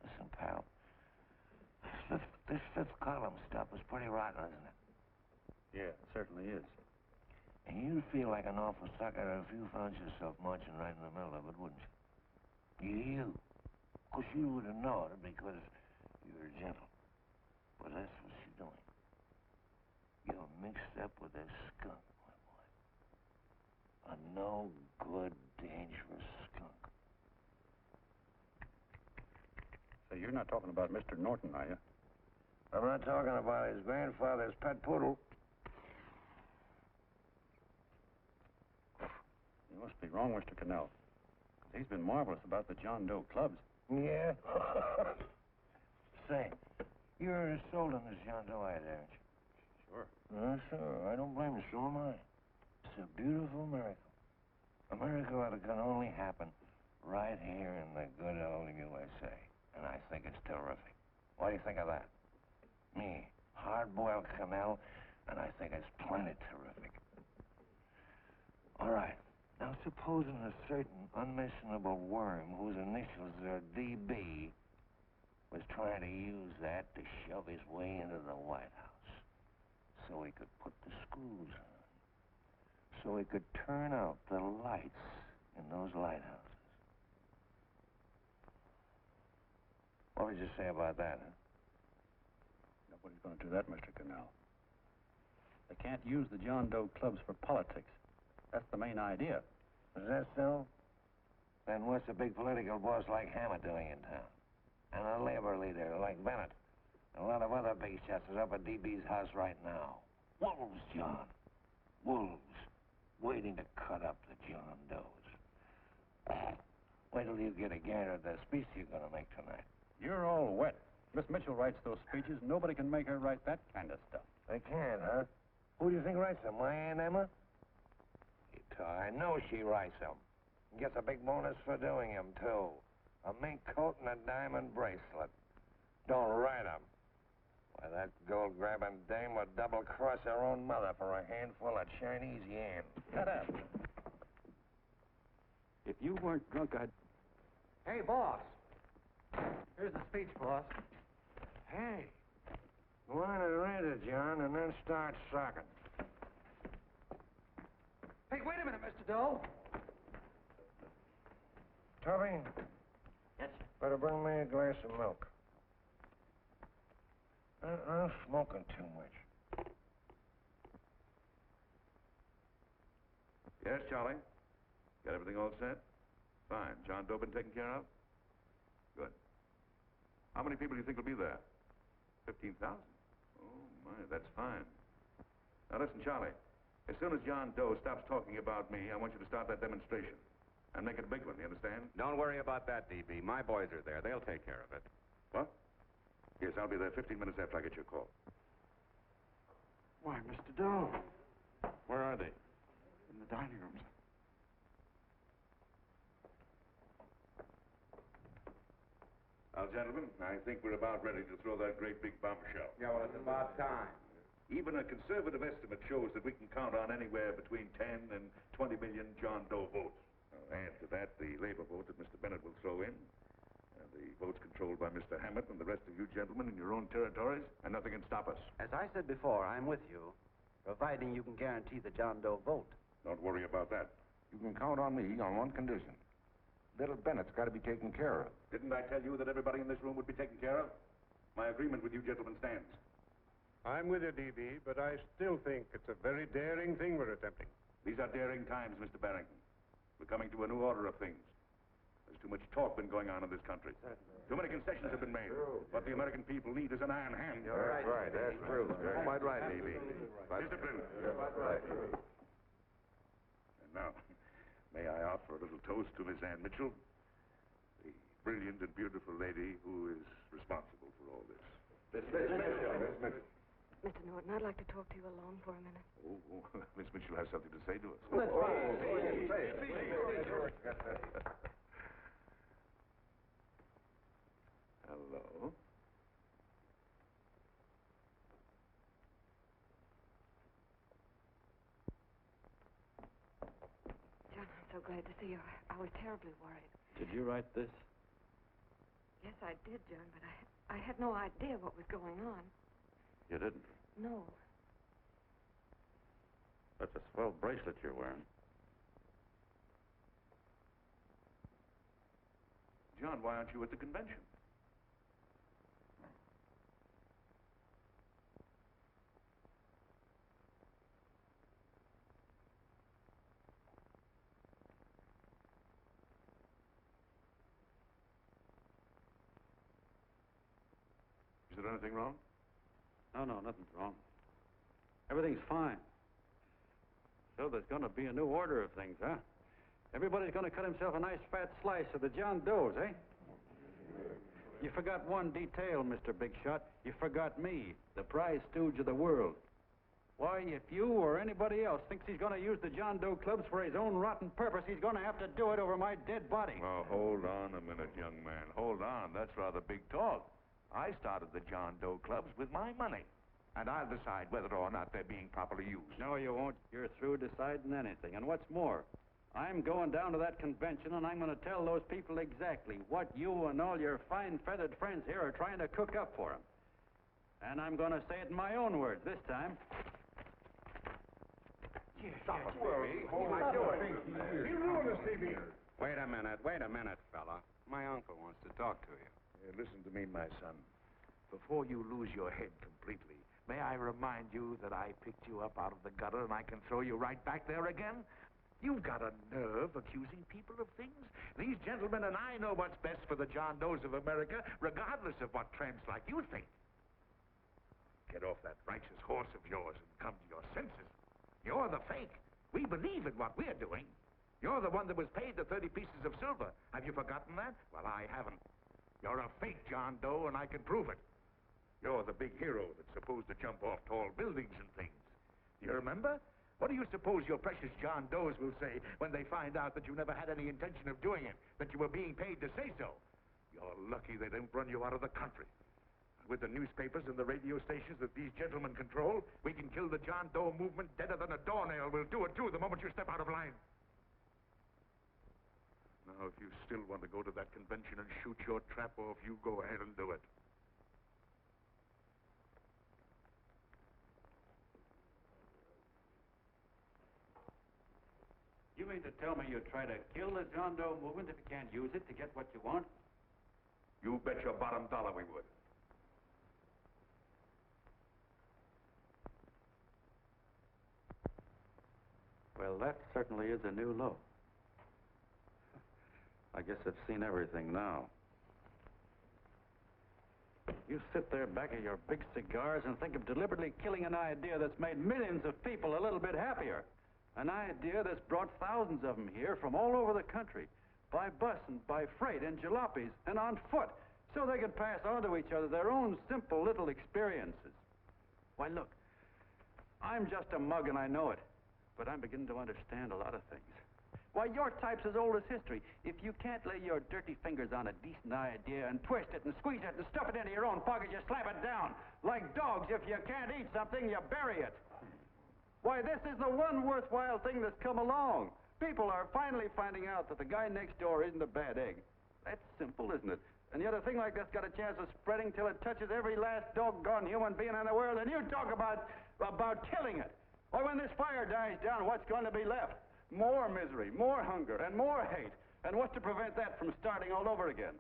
Listen, pal. This fifth column stuff is pretty rotten, isn't it? Yeah, it certainly is. And you'd feel like an awful sucker if you found yourself marching right in the middle of it, wouldn't you? You. Of course, you would have known it because you're gentle. But that's what you're doing. You're mixed up with a skunk, my boy. A no-good, dangerous skunk. Say, you're not talking about Mr. Norton, are you? I'm not talking about his grandfather's pet poodle. You must be wrong, Mr. Cannell. He's been marvelous about the John Doe clubs. Yeah? Say, you're sold on this John Doe idea, aren't you? Sure. Sure. I don't blame you. So am I. It's a beautiful miracle. A miracle that can only happen right here in the good old USA. And I think it's terrific. What do you think of that? Me, hard-boiled Cannell, and I think it's plenty terrific. All right. Now, supposing a certain unmentionable worm whose initials are DB was trying to use that to shove his way into the White House so he could put the screws on, so he could turn out the lights in those lighthouses. What would you say about that, huh? Nobody's going to do that, Mr. Cannell. They can't use the John Doe clubs for politics. That's the main idea. Is that so? Then what's a big political boss like Hammett doing in town? And a labor leader like Bennett? And a lot of other big shots are up at DB's house right now. Wolves, John. Wolves. Waiting to cut up the John Does. Wait till you get a gander at the speech you're going to make tonight. You're all wet. Miss Mitchell writes those speeches. Nobody can make her write that kind of stuff. They can't, huh? Who do you think writes them? My Aunt Emma? I know she writes them. And gets a big bonus for doing them, too. A mink coat and a diamond bracelet. Don't write them. Why, that gold-grabbing dame would double-cross her own mother for a handful of Chinese yams. Shut up. If you weren't drunk, I'd... Hey, boss. Here's the speech, boss. Hey. Go on and read it, John, and then start sucking. Hey, wait a minute, Mr. Doe. Tubby? Yes, sir. Better bring me a glass of milk. I'm smoking too much. Yes, Charlie? Got everything all set? Fine. John Doe been taken care of? Good. How many people do you think will be there? 15,000? Oh, my, that's fine. Now, listen, Charlie. As soon as John Doe stops talking about me, I want you to start that demonstration. And make it a big one, you understand? Don't worry about that, DB. My boys are there. They'll take care of it. What? Yes, I'll be there 15 minutes after I get your call. Why, Mr. Doe. Where are they? In the dining room, sir. Now, gentlemen, I think we're about ready to throw that great big bombshell. Yeah, well, it's about time. Even a conservative estimate shows that we can count on anywhere between 10 and 20 million John Doe votes. Now, add to that the labor vote that Mr. Bennett will throw in, and the votes controlled by Mr. Hammett and the rest of you gentlemen in your own territories, and nothing can stop us. As I said before, I'm with you, providing you can guarantee the John Doe vote. Don't worry about that. You can count on me on one condition. Little Bennett's got to be taken care of. Didn't I tell you that everybody in this room would be taken care of? My agreement with you gentlemen stands. I'm with you, D.B., but I still think it's a very daring thing we're attempting. These are daring times, Mr. Barrington. We're coming to a new order of things. There's too much talk been going on in this country. Too many concessions have been made. What the American people need is an iron hand. That's right. That's true. You're quite right, D.B. Discipline. Right. And now, may I offer a little toast to Miss Ann Mitchell, the brilliant and beautiful lady who is responsible for all this. Mr. Norton, I'd like to talk to you alone for a minute. Oh, Miss Mitchell has something to say to us. Hello. John, I'm so glad to see you. I was terribly worried. Did you write this? Yes, I did, John, but I had no idea what was going on. You didn't? No. That's a swell bracelet you're wearing. John, why aren't you at the convention? Is there anything wrong? No, nothing's wrong. Everything's fine. So there's going to be a new order of things, huh? Everybody's going to cut himself a nice fat slice of the John Does, eh? You forgot one detail, Mr. Big Shot. You forgot me, the prize stooge of the world. Why, if you or anybody else thinks he's going to use the John Doe clubs for his own rotten purpose, he's going to have to do it over my dead body. Oh, hold on a minute, young man. Hold on. That's rather big talk. I started the John Doe clubs with my money. And I'll decide whether or not they're being properly used. No, you won't. You're through deciding anything. And what's more, I'm going down to that convention, and I'm going to tell those people exactly what you and all your fine-feathered friends here are trying to cook up for them. And I'm going to say it in my own words this time. Stop it, baby. Hold my door. You ruined us, TV. Wait a minute, fella. My uncle wants to talk to you. Listen to me, my son. Before you lose your head completely, may I remind you that I picked you up out of the gutter and I can throw you right back there again? You've got a nerve accusing people of things. These gentlemen and I know what's best for the John Does of America, regardless of what tramps like you think. Get off that righteous horse of yours and come to your senses. You're the fake. We believe in what we're doing. You're the one that was paid the 30 pieces of silver. Have you forgotten that? Well, I haven't. You're a fake John Doe, and I can prove it. You're the big hero that's supposed to jump off tall buildings and things. Do you remember? What do you suppose your precious John Does will say when they find out that you never had any intention of doing it, that you were being paid to say so? You're lucky they didn't run you out of the country. With the newspapers and the radio stations that these gentlemen control, we can kill the John Doe movement deader than a doornail. We'll do it, too, the moment you step out of line. Now, if you still want to go to that convention and shoot your trap off, you go ahead and do it. You mean to tell me you'd try to kill the John Doe movement if you can't use it to get what you want? You bet your bottom dollar we would. Well, that certainly is a new low. I guess I've seen everything now. You sit there back of your big cigars and think of deliberately killing an idea that's made millions of people a little bit happier. An idea that's brought thousands of them here from all over the country, by bus and by freight and jalopies and on foot, so they could pass on to each other their own simple little experiences. Why, look, I'm just a mug and I know it, but I'm beginning to understand a lot of things. Why, your type's as old as history. If you can't lay your dirty fingers on a decent idea and twist it and squeeze it and stuff it into your own pocket, you slap it down. Like dogs, if you can't eat something, you bury it. Why, this is the one worthwhile thing that's come along. People are finally finding out that the guy next door isn't a bad egg. That's simple, isn't it? And yet a thing like this got a chance of spreading till it touches every last doggone human being in the world, and you talk about killing it. Why, when this fire dies down, what's going to be left? More misery, more hunger, and more hate. And what's to prevent that from starting all over again?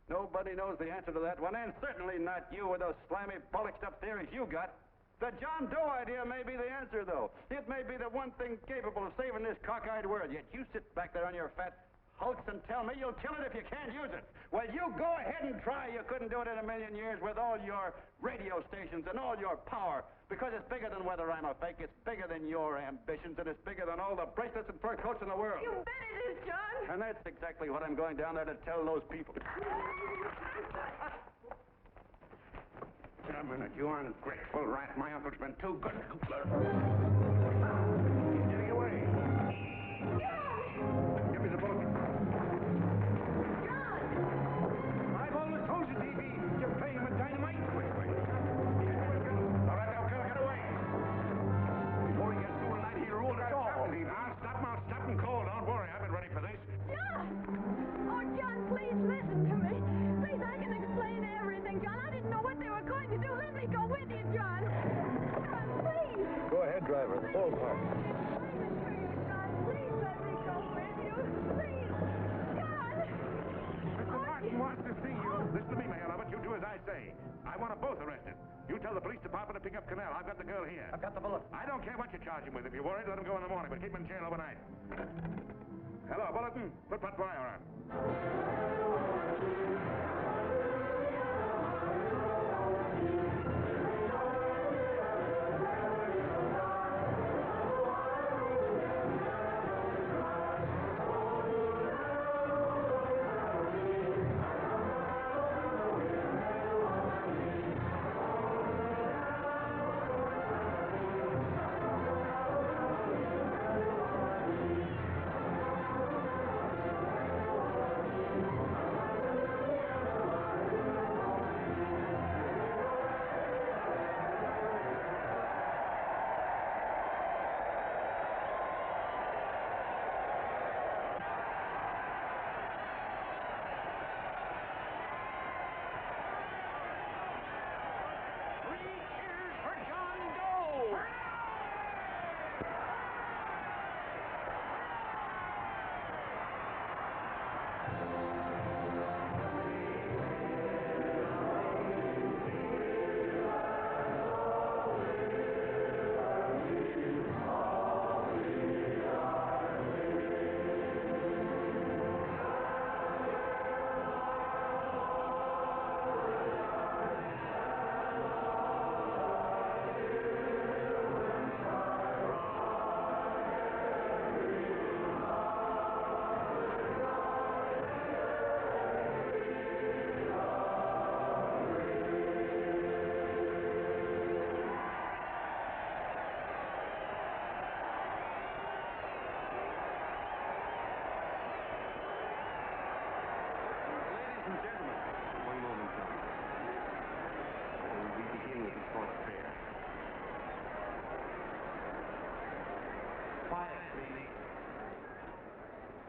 Nobody knows the answer to that one, and certainly not you with those slimy, bollixed-up theories you got. The John Doe idea may be the answer, though. It may be the one thing capable of saving this cockeyed world. Yet you sit back there on your fat hulks and tell me you'll kill it if you can't use it. Well, you go ahead and try. You couldn't do it in a million years with all your radio stations and all your power. Because it's bigger than whether I'm a fake. It's bigger than your ambitions, and it's bigger than all the bracelets and fur coats in the world. You bet it is, John. And that's exactly what I'm going down there to tell those people. A minute, you ungrateful rat. My uncle's been too good. He's getting away. Give me the boat. I've always told you, D.B., you're playing with dynamite. Wait. All right, now, get away. Before he gets through tonight, he'll rule us all. I'll stop him cold. Don't worry, I've been ready for this. John! Oh, John, please listen to me. Please, I can explain everything, John. I didn't know what they were going to do. Let me go with you, John. John, please. Go ahead, driver. Full park. Please let me go with you. Please. John! Mr. Martin wants to see you. Listen to me, Mayor Lovett. You do as I say. I want them both arrested. You tell the police department to pick up Canal. I've got the girl here. I've got the bullet. I don't care what you charge him with. If you're worried, let him go in the morning, but keep him in jail overnight. Hello, Bulletin. Put that wire on.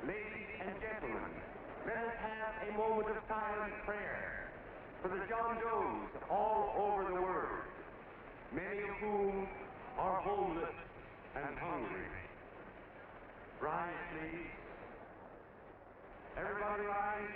Ladies and gentlemen, let us have a moment of silent prayer for the John Does all over the world, many of whom are homeless and hungry. Rise, please. Everybody rise.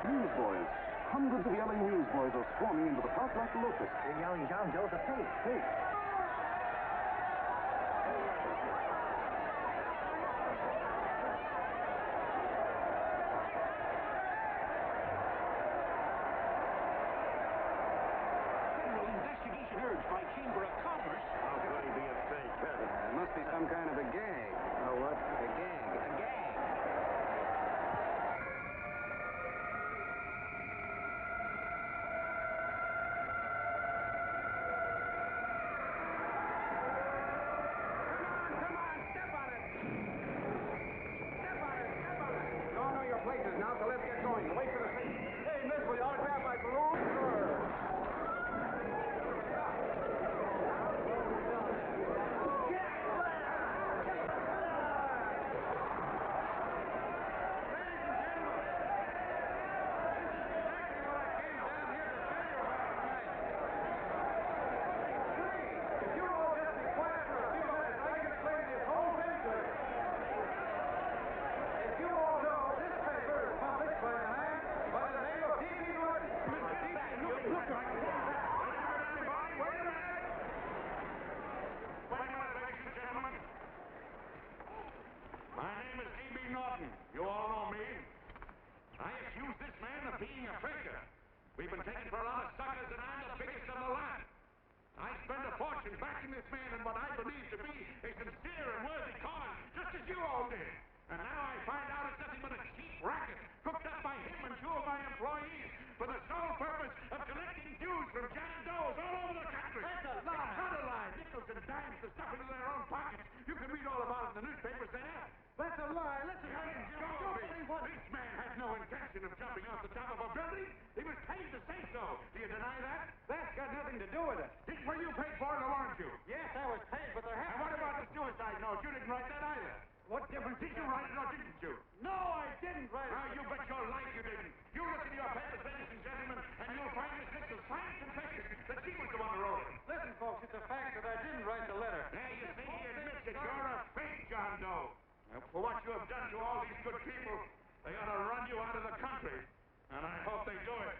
Newsboys. Hundreds of yelling newsboys are swarming into the park like locusts. They're yelling John Doe's a fake, fake. Federal investigation urged by Chamber of Commerce. How could he be a fake, Kevin? It must be some kind of a gag. A what? A gag. A gag. lot of suckers, and I'm the biggest of the lot. I spend a fortune backing this man in what I believe to be a sincere and worthy cause, just as you all did. And now I find out it's nothing but a cheap racket cooked up by him and two of my employees for the sole purpose of collecting dues from John Doe's all over the country. That's a lie. Not a lie. Nickels and dimes to stuff into their own pockets. You can read all about it in the newspapers there. That's a lie. Listen, this man had no intention of jumping off the top of a building. He was paid to say so. Do you deny that? That's got nothing to do with it. Were you paid for it, or weren't you? Yes, I was paid, but there And what about the suicide note? You didn't write that either. What difference Did you write it or didn't you? No, I didn't write it. Well, you bet your life you didn't. You look in your papers, ladies and gentlemen, and you'll find Miss Mitchell signed confession that she was the one who wrote it. Listen, folks, it's a fact that I didn't write the letter. Now, you see, he admits that you're a fake John Doe. For what you have done to all these good people, they ought to run you out of the country. And I hope they do it.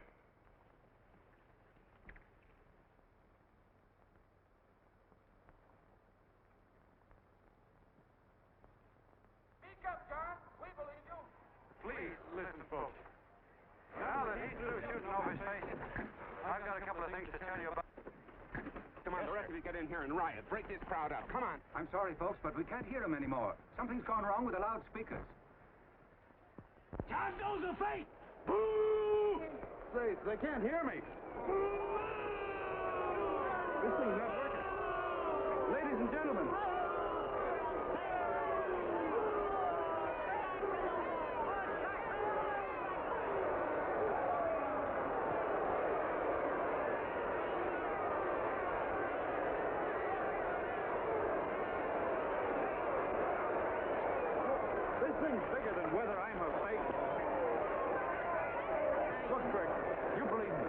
Speak up, John. We believe you. Please, listen, folks. Now that he's through shooting over his face, I've got a couple of things to tell you about. Come on, the rest of you get in here and riot. Break this crowd up. Come on. I'm sorry, folks, but we can't hear them anymore. Something's gone wrong with the loudspeakers. John Doe's a fake! Boo! They can't hear me. This thing's not working. Ladies and gentlemen. This thing's bigger than whether I'm a fake. Look, Greg, you believe me,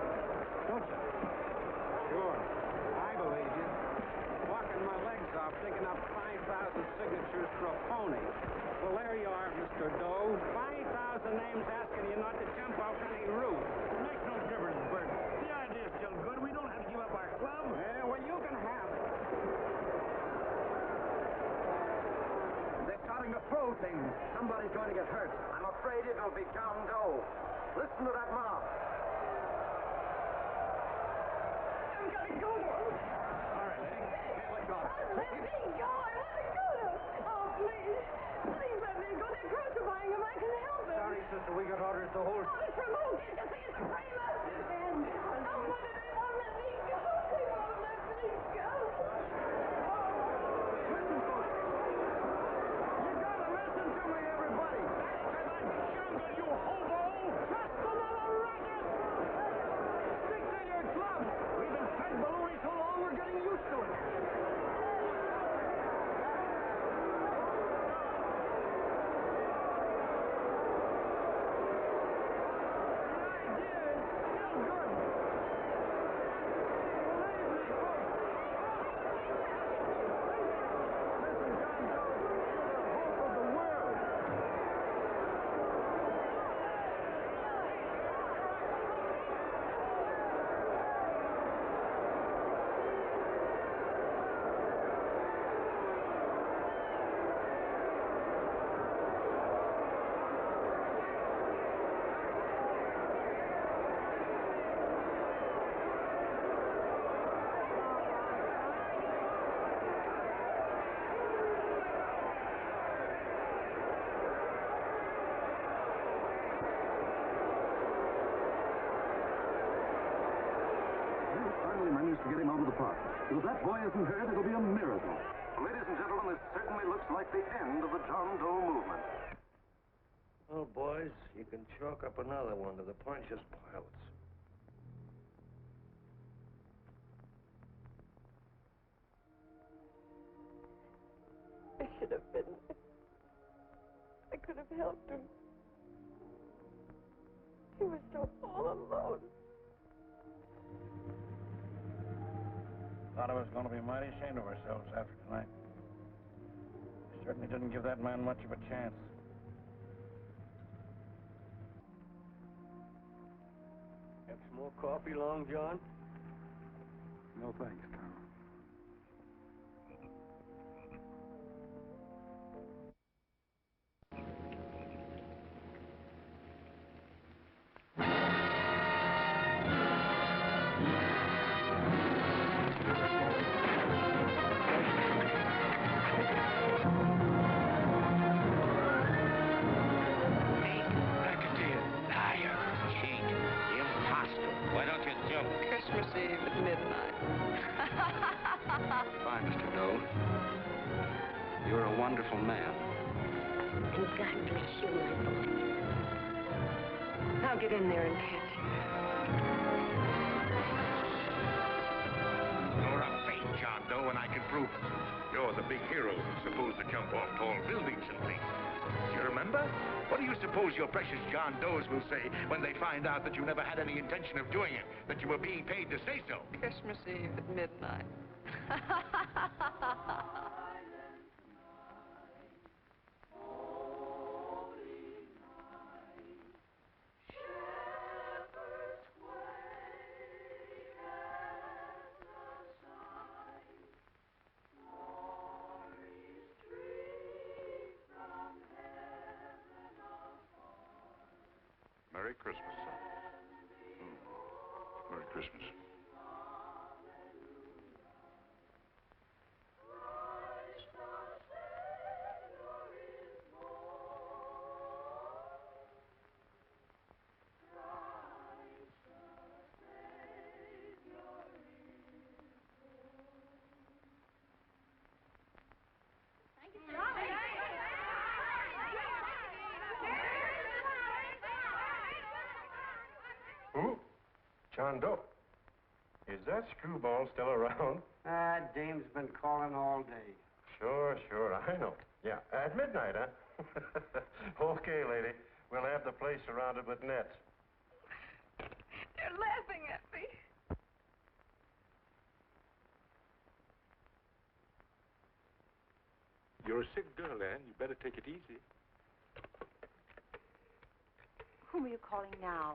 don't you? Sure, I believe you. Walking my legs off, digging up 5,000 signatures for a phony. Well, there you are, Mr. Doe. 5,000 names asking you not to jump off any roof. It makes no difference, Bert. The idea's still good. We don't have to give up our club. Yeah, well, you can have it. They're starting to throw things. Somebody's going to get hurt. I'm afraid it'll be John Doe. Listen to that mob. I'm gonna go. All right, lady. Let go. Let me go. I want to go. Oh, please. Please let me go. They're crucifying him. I can help them. Sorry, sister. We got orders to hold. Oh, it's removed. Can't you see it's a frame up? And oh, why do they won't let me go? They won't let me go. Listen, folks. You gotta listen to me, everybody. Back to the jungle, you hobo! Just another racket! Stick to your club. We've been fed baloney so long, we're getting used to it. Managed to get him out of the park. If that boy isn't hurt, it'll be a miracle. Ladies and gentlemen, this certainly looks like the end of the John Doe movement. Well, boys, you can chalk up another one to the Pontius Pilates. I should have been there. I could have helped him. He was so all alone. A lot of us are going to be mighty ashamed of ourselves after tonight. We certainly didn't give that man much of a chance. Have some more coffee, Long John? No thanks, Tom. wonderful man. And God bless you, my boy. Now get in there and catch him. You're a fake John Doe, and I can prove it. You're the big hero who's supposed to jump off tall buildings and things. Do you remember? What do you suppose your precious John Does will say when they find out that you never had any intention of doing it, that you were being paid to say so? Christmas Eve at midnight. Merry Christmas, son. Merry Christmas. Who? John Doe. Is that screwball still around? Dame's been calling all day. Sure, I know. Yeah, at midnight, huh? Okay, lady. We'll have the place surrounded with nets. They're laughing at me. You're a sick girl, Ann. You better take it easy. Whom are you calling now?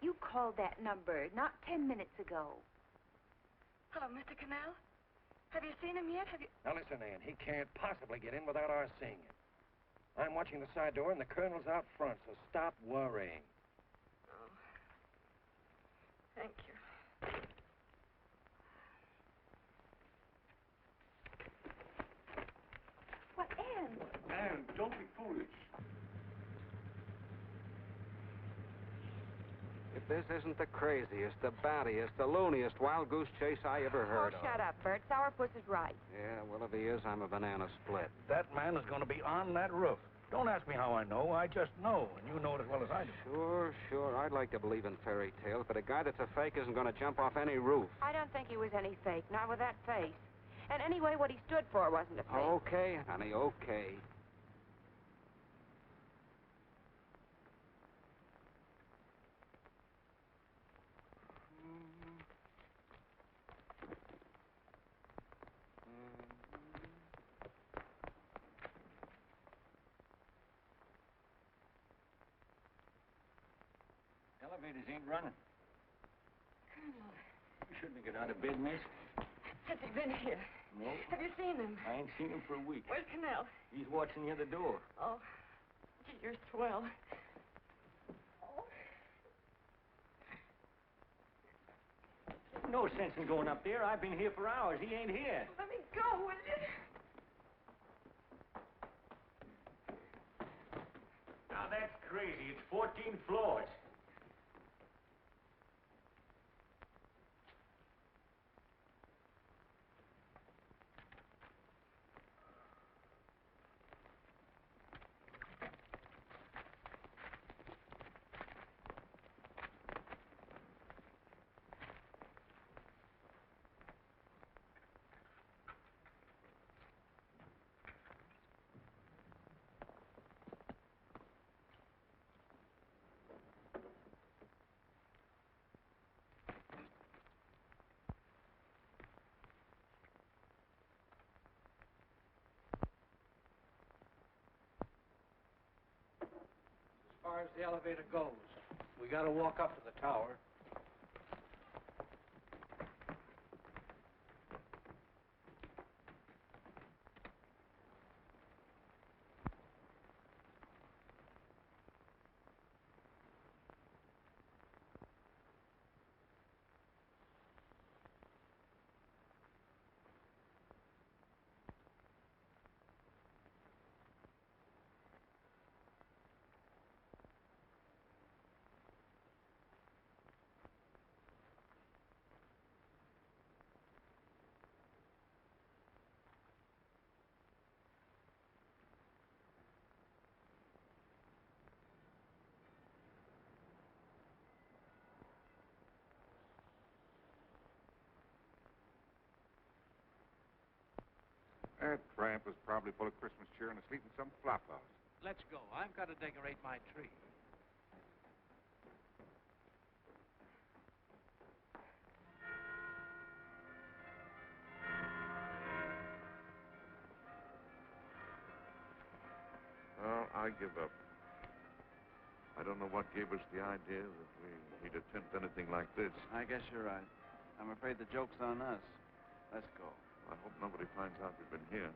You called that number not 10 minutes ago. Hello, Mr. Cannell. Have you seen him yet? Now listen, Ann, he can't possibly get in without our seeing him. I'm watching the side door and the colonel's out front, so stop worrying. Oh. Thank you. What, Ann? Ann, don't be foolish. If this isn't the craziest, the battiest, the looniest wild goose chase I ever heard of. Shut up, Bert. Sourpuss is right. Yeah, well, if he is, I'm a banana split. That man is going to be on that roof. Don't ask me how I know. I just know, and you know it as well as I do. Sure. I'd like to believe in fairy tales, but a guy that's a fake isn't going to jump off any roof. I don't think he was any fake, not with that face. And anyway, what he stood for wasn't a fake. Okay, honey, okay. Elevators ain't running. Colonel, You shouldn't get out of bed, miss. has he been here? No. Have you seen him? I ain't seen him for a week. Where's Cannell? He's watching the other door. Oh, gee, you're swell. There's no sense in going up there. I've been here for hours. He ain't here. Let me go, will you? Now that's crazy. It's 14 floors. As far as the elevator goes, we gotta walk up to the tower. That tramp was probably full of Christmas cheer and asleep in some flop house. Let's go. I've got to decorate my tree. Well, I give up. I don't know what gave us the idea that we'd attempt anything like this. I guess you're right. I'm afraid the joke's on us. Let's go. I hope nobody finds out we've been here.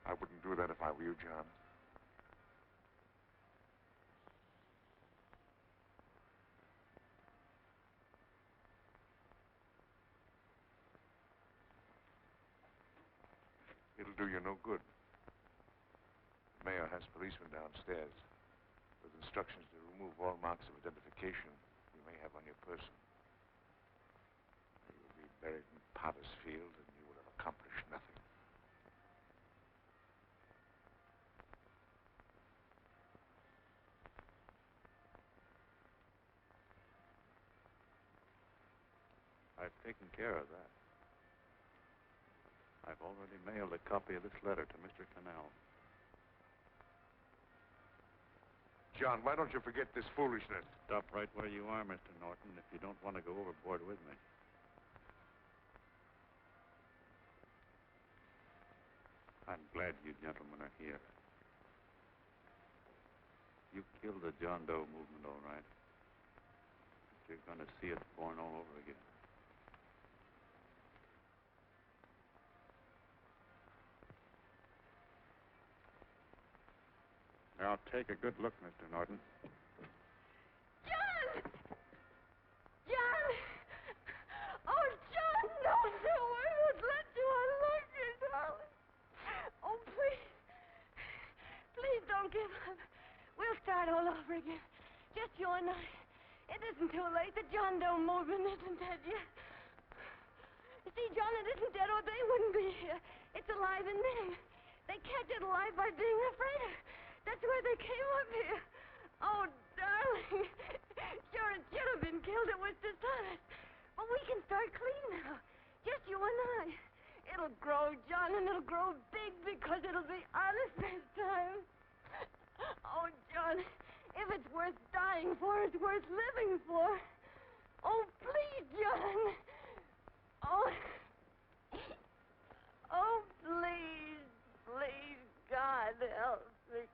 I wouldn't do that if I were you, John. It'll do you no good. The mayor has policemen downstairs with instructions to remove all marks of identification you may have on your person. You will be buried in Potter's Field, and you will have accomplished nothing. I've taken care of that. I've already mailed a copy of this letter to Mr. Cannell. John, why don't you forget this foolishness? Stop right where you are, Mr. Norton, if you don't want to go overboard with me. I'm glad you gentlemen are here. You killed the John Doe movement, all right. But you're going to see it born all over again. Now, take a good look, Mr. Norton. John! John! Oh, John, no, I won't let you unlock me, darling. Oh, please. Please don't give up. We'll start all over again. Just you and I. It isn't too late. The John Doe movement isn't dead yet. You see, John, it isn't dead or they wouldn't be here. It's alive in them. They kept it alive by being afraid of. That's why they came up here. Oh, darling. Sure, it should have been killed. It was dishonest. But we can start clean now. Just you and I. It'll grow, John, and it'll grow big because it'll be honest this time. Oh, John, if it's worth dying for, it's worth living for. Oh, please, John. Oh. Oh, please, please, God, help me.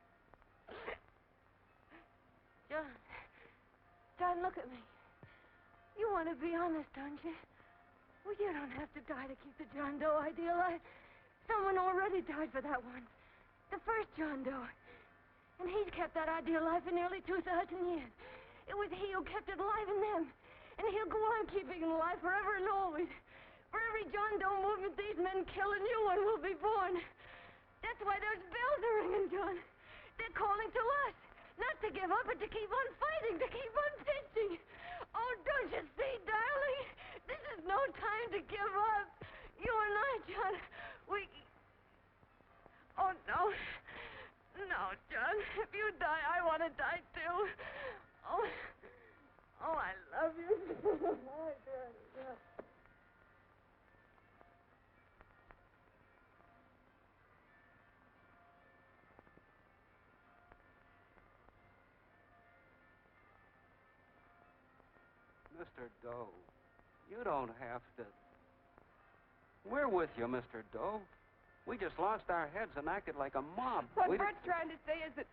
John, look at me. You want to be honest, don't you? Well, you don't have to die to keep the John Doe idea alive. Someone already died for that one. The first John Doe. And he's kept that idea alive for nearly 2,000 years. It was he who kept it alive in them. And he'll go on keeping it alive forever and always. For every John Doe movement these men men killing you when we'll be born. That's why those bells are ringing, John. They're calling to us. Not to give up, but to keep on fighting, to keep on pitching. Oh, don't you see, darling? This is no time to give up. You and I, John, we... Oh, no. No, John. If you die, I want to die, too. Oh, I love you. Oh, John. Mr. Doe, you don't have to. We're with you, Mr. Doe. We just lost our heads and acted like a mob. What Bert's trying to say is that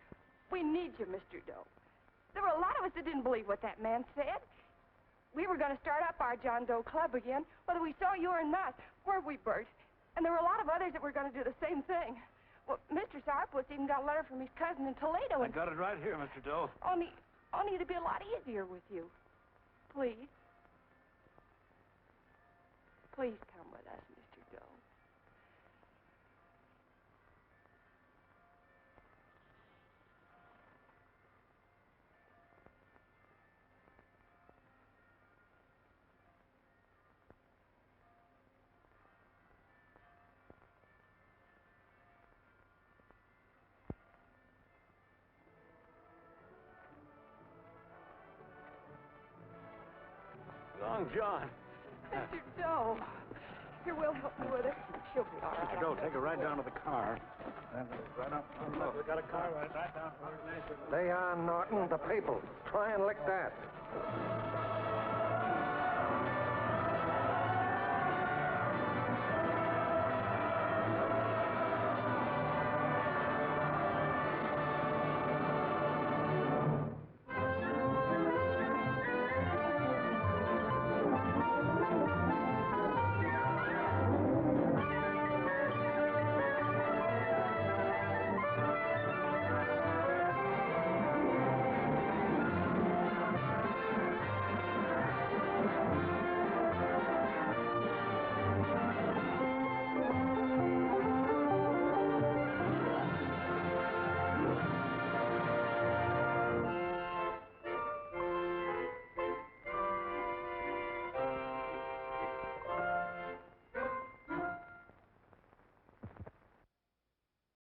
we need you, Mr. Doe. There were a lot of us that didn't believe what that man said. We were going to start up our John Doe Club again, whether we saw you or not. Weren't we, Bert? And there were a lot of others that were going to do the same thing. Well, Mr. Sourpuss even got a letter from his cousin in Toledo. I got it right here, Mr. Doe. Only it'd be a lot easier with you. Please. Please come with us, Mr. Doe. Long John. Mr. Doe. Here, we'll help you with it. She'll be all right. Mr. Doe, take her right down to the car. Right up. Look, we got a car right down to her. Lay on, Norton, the papal. Try and lick that.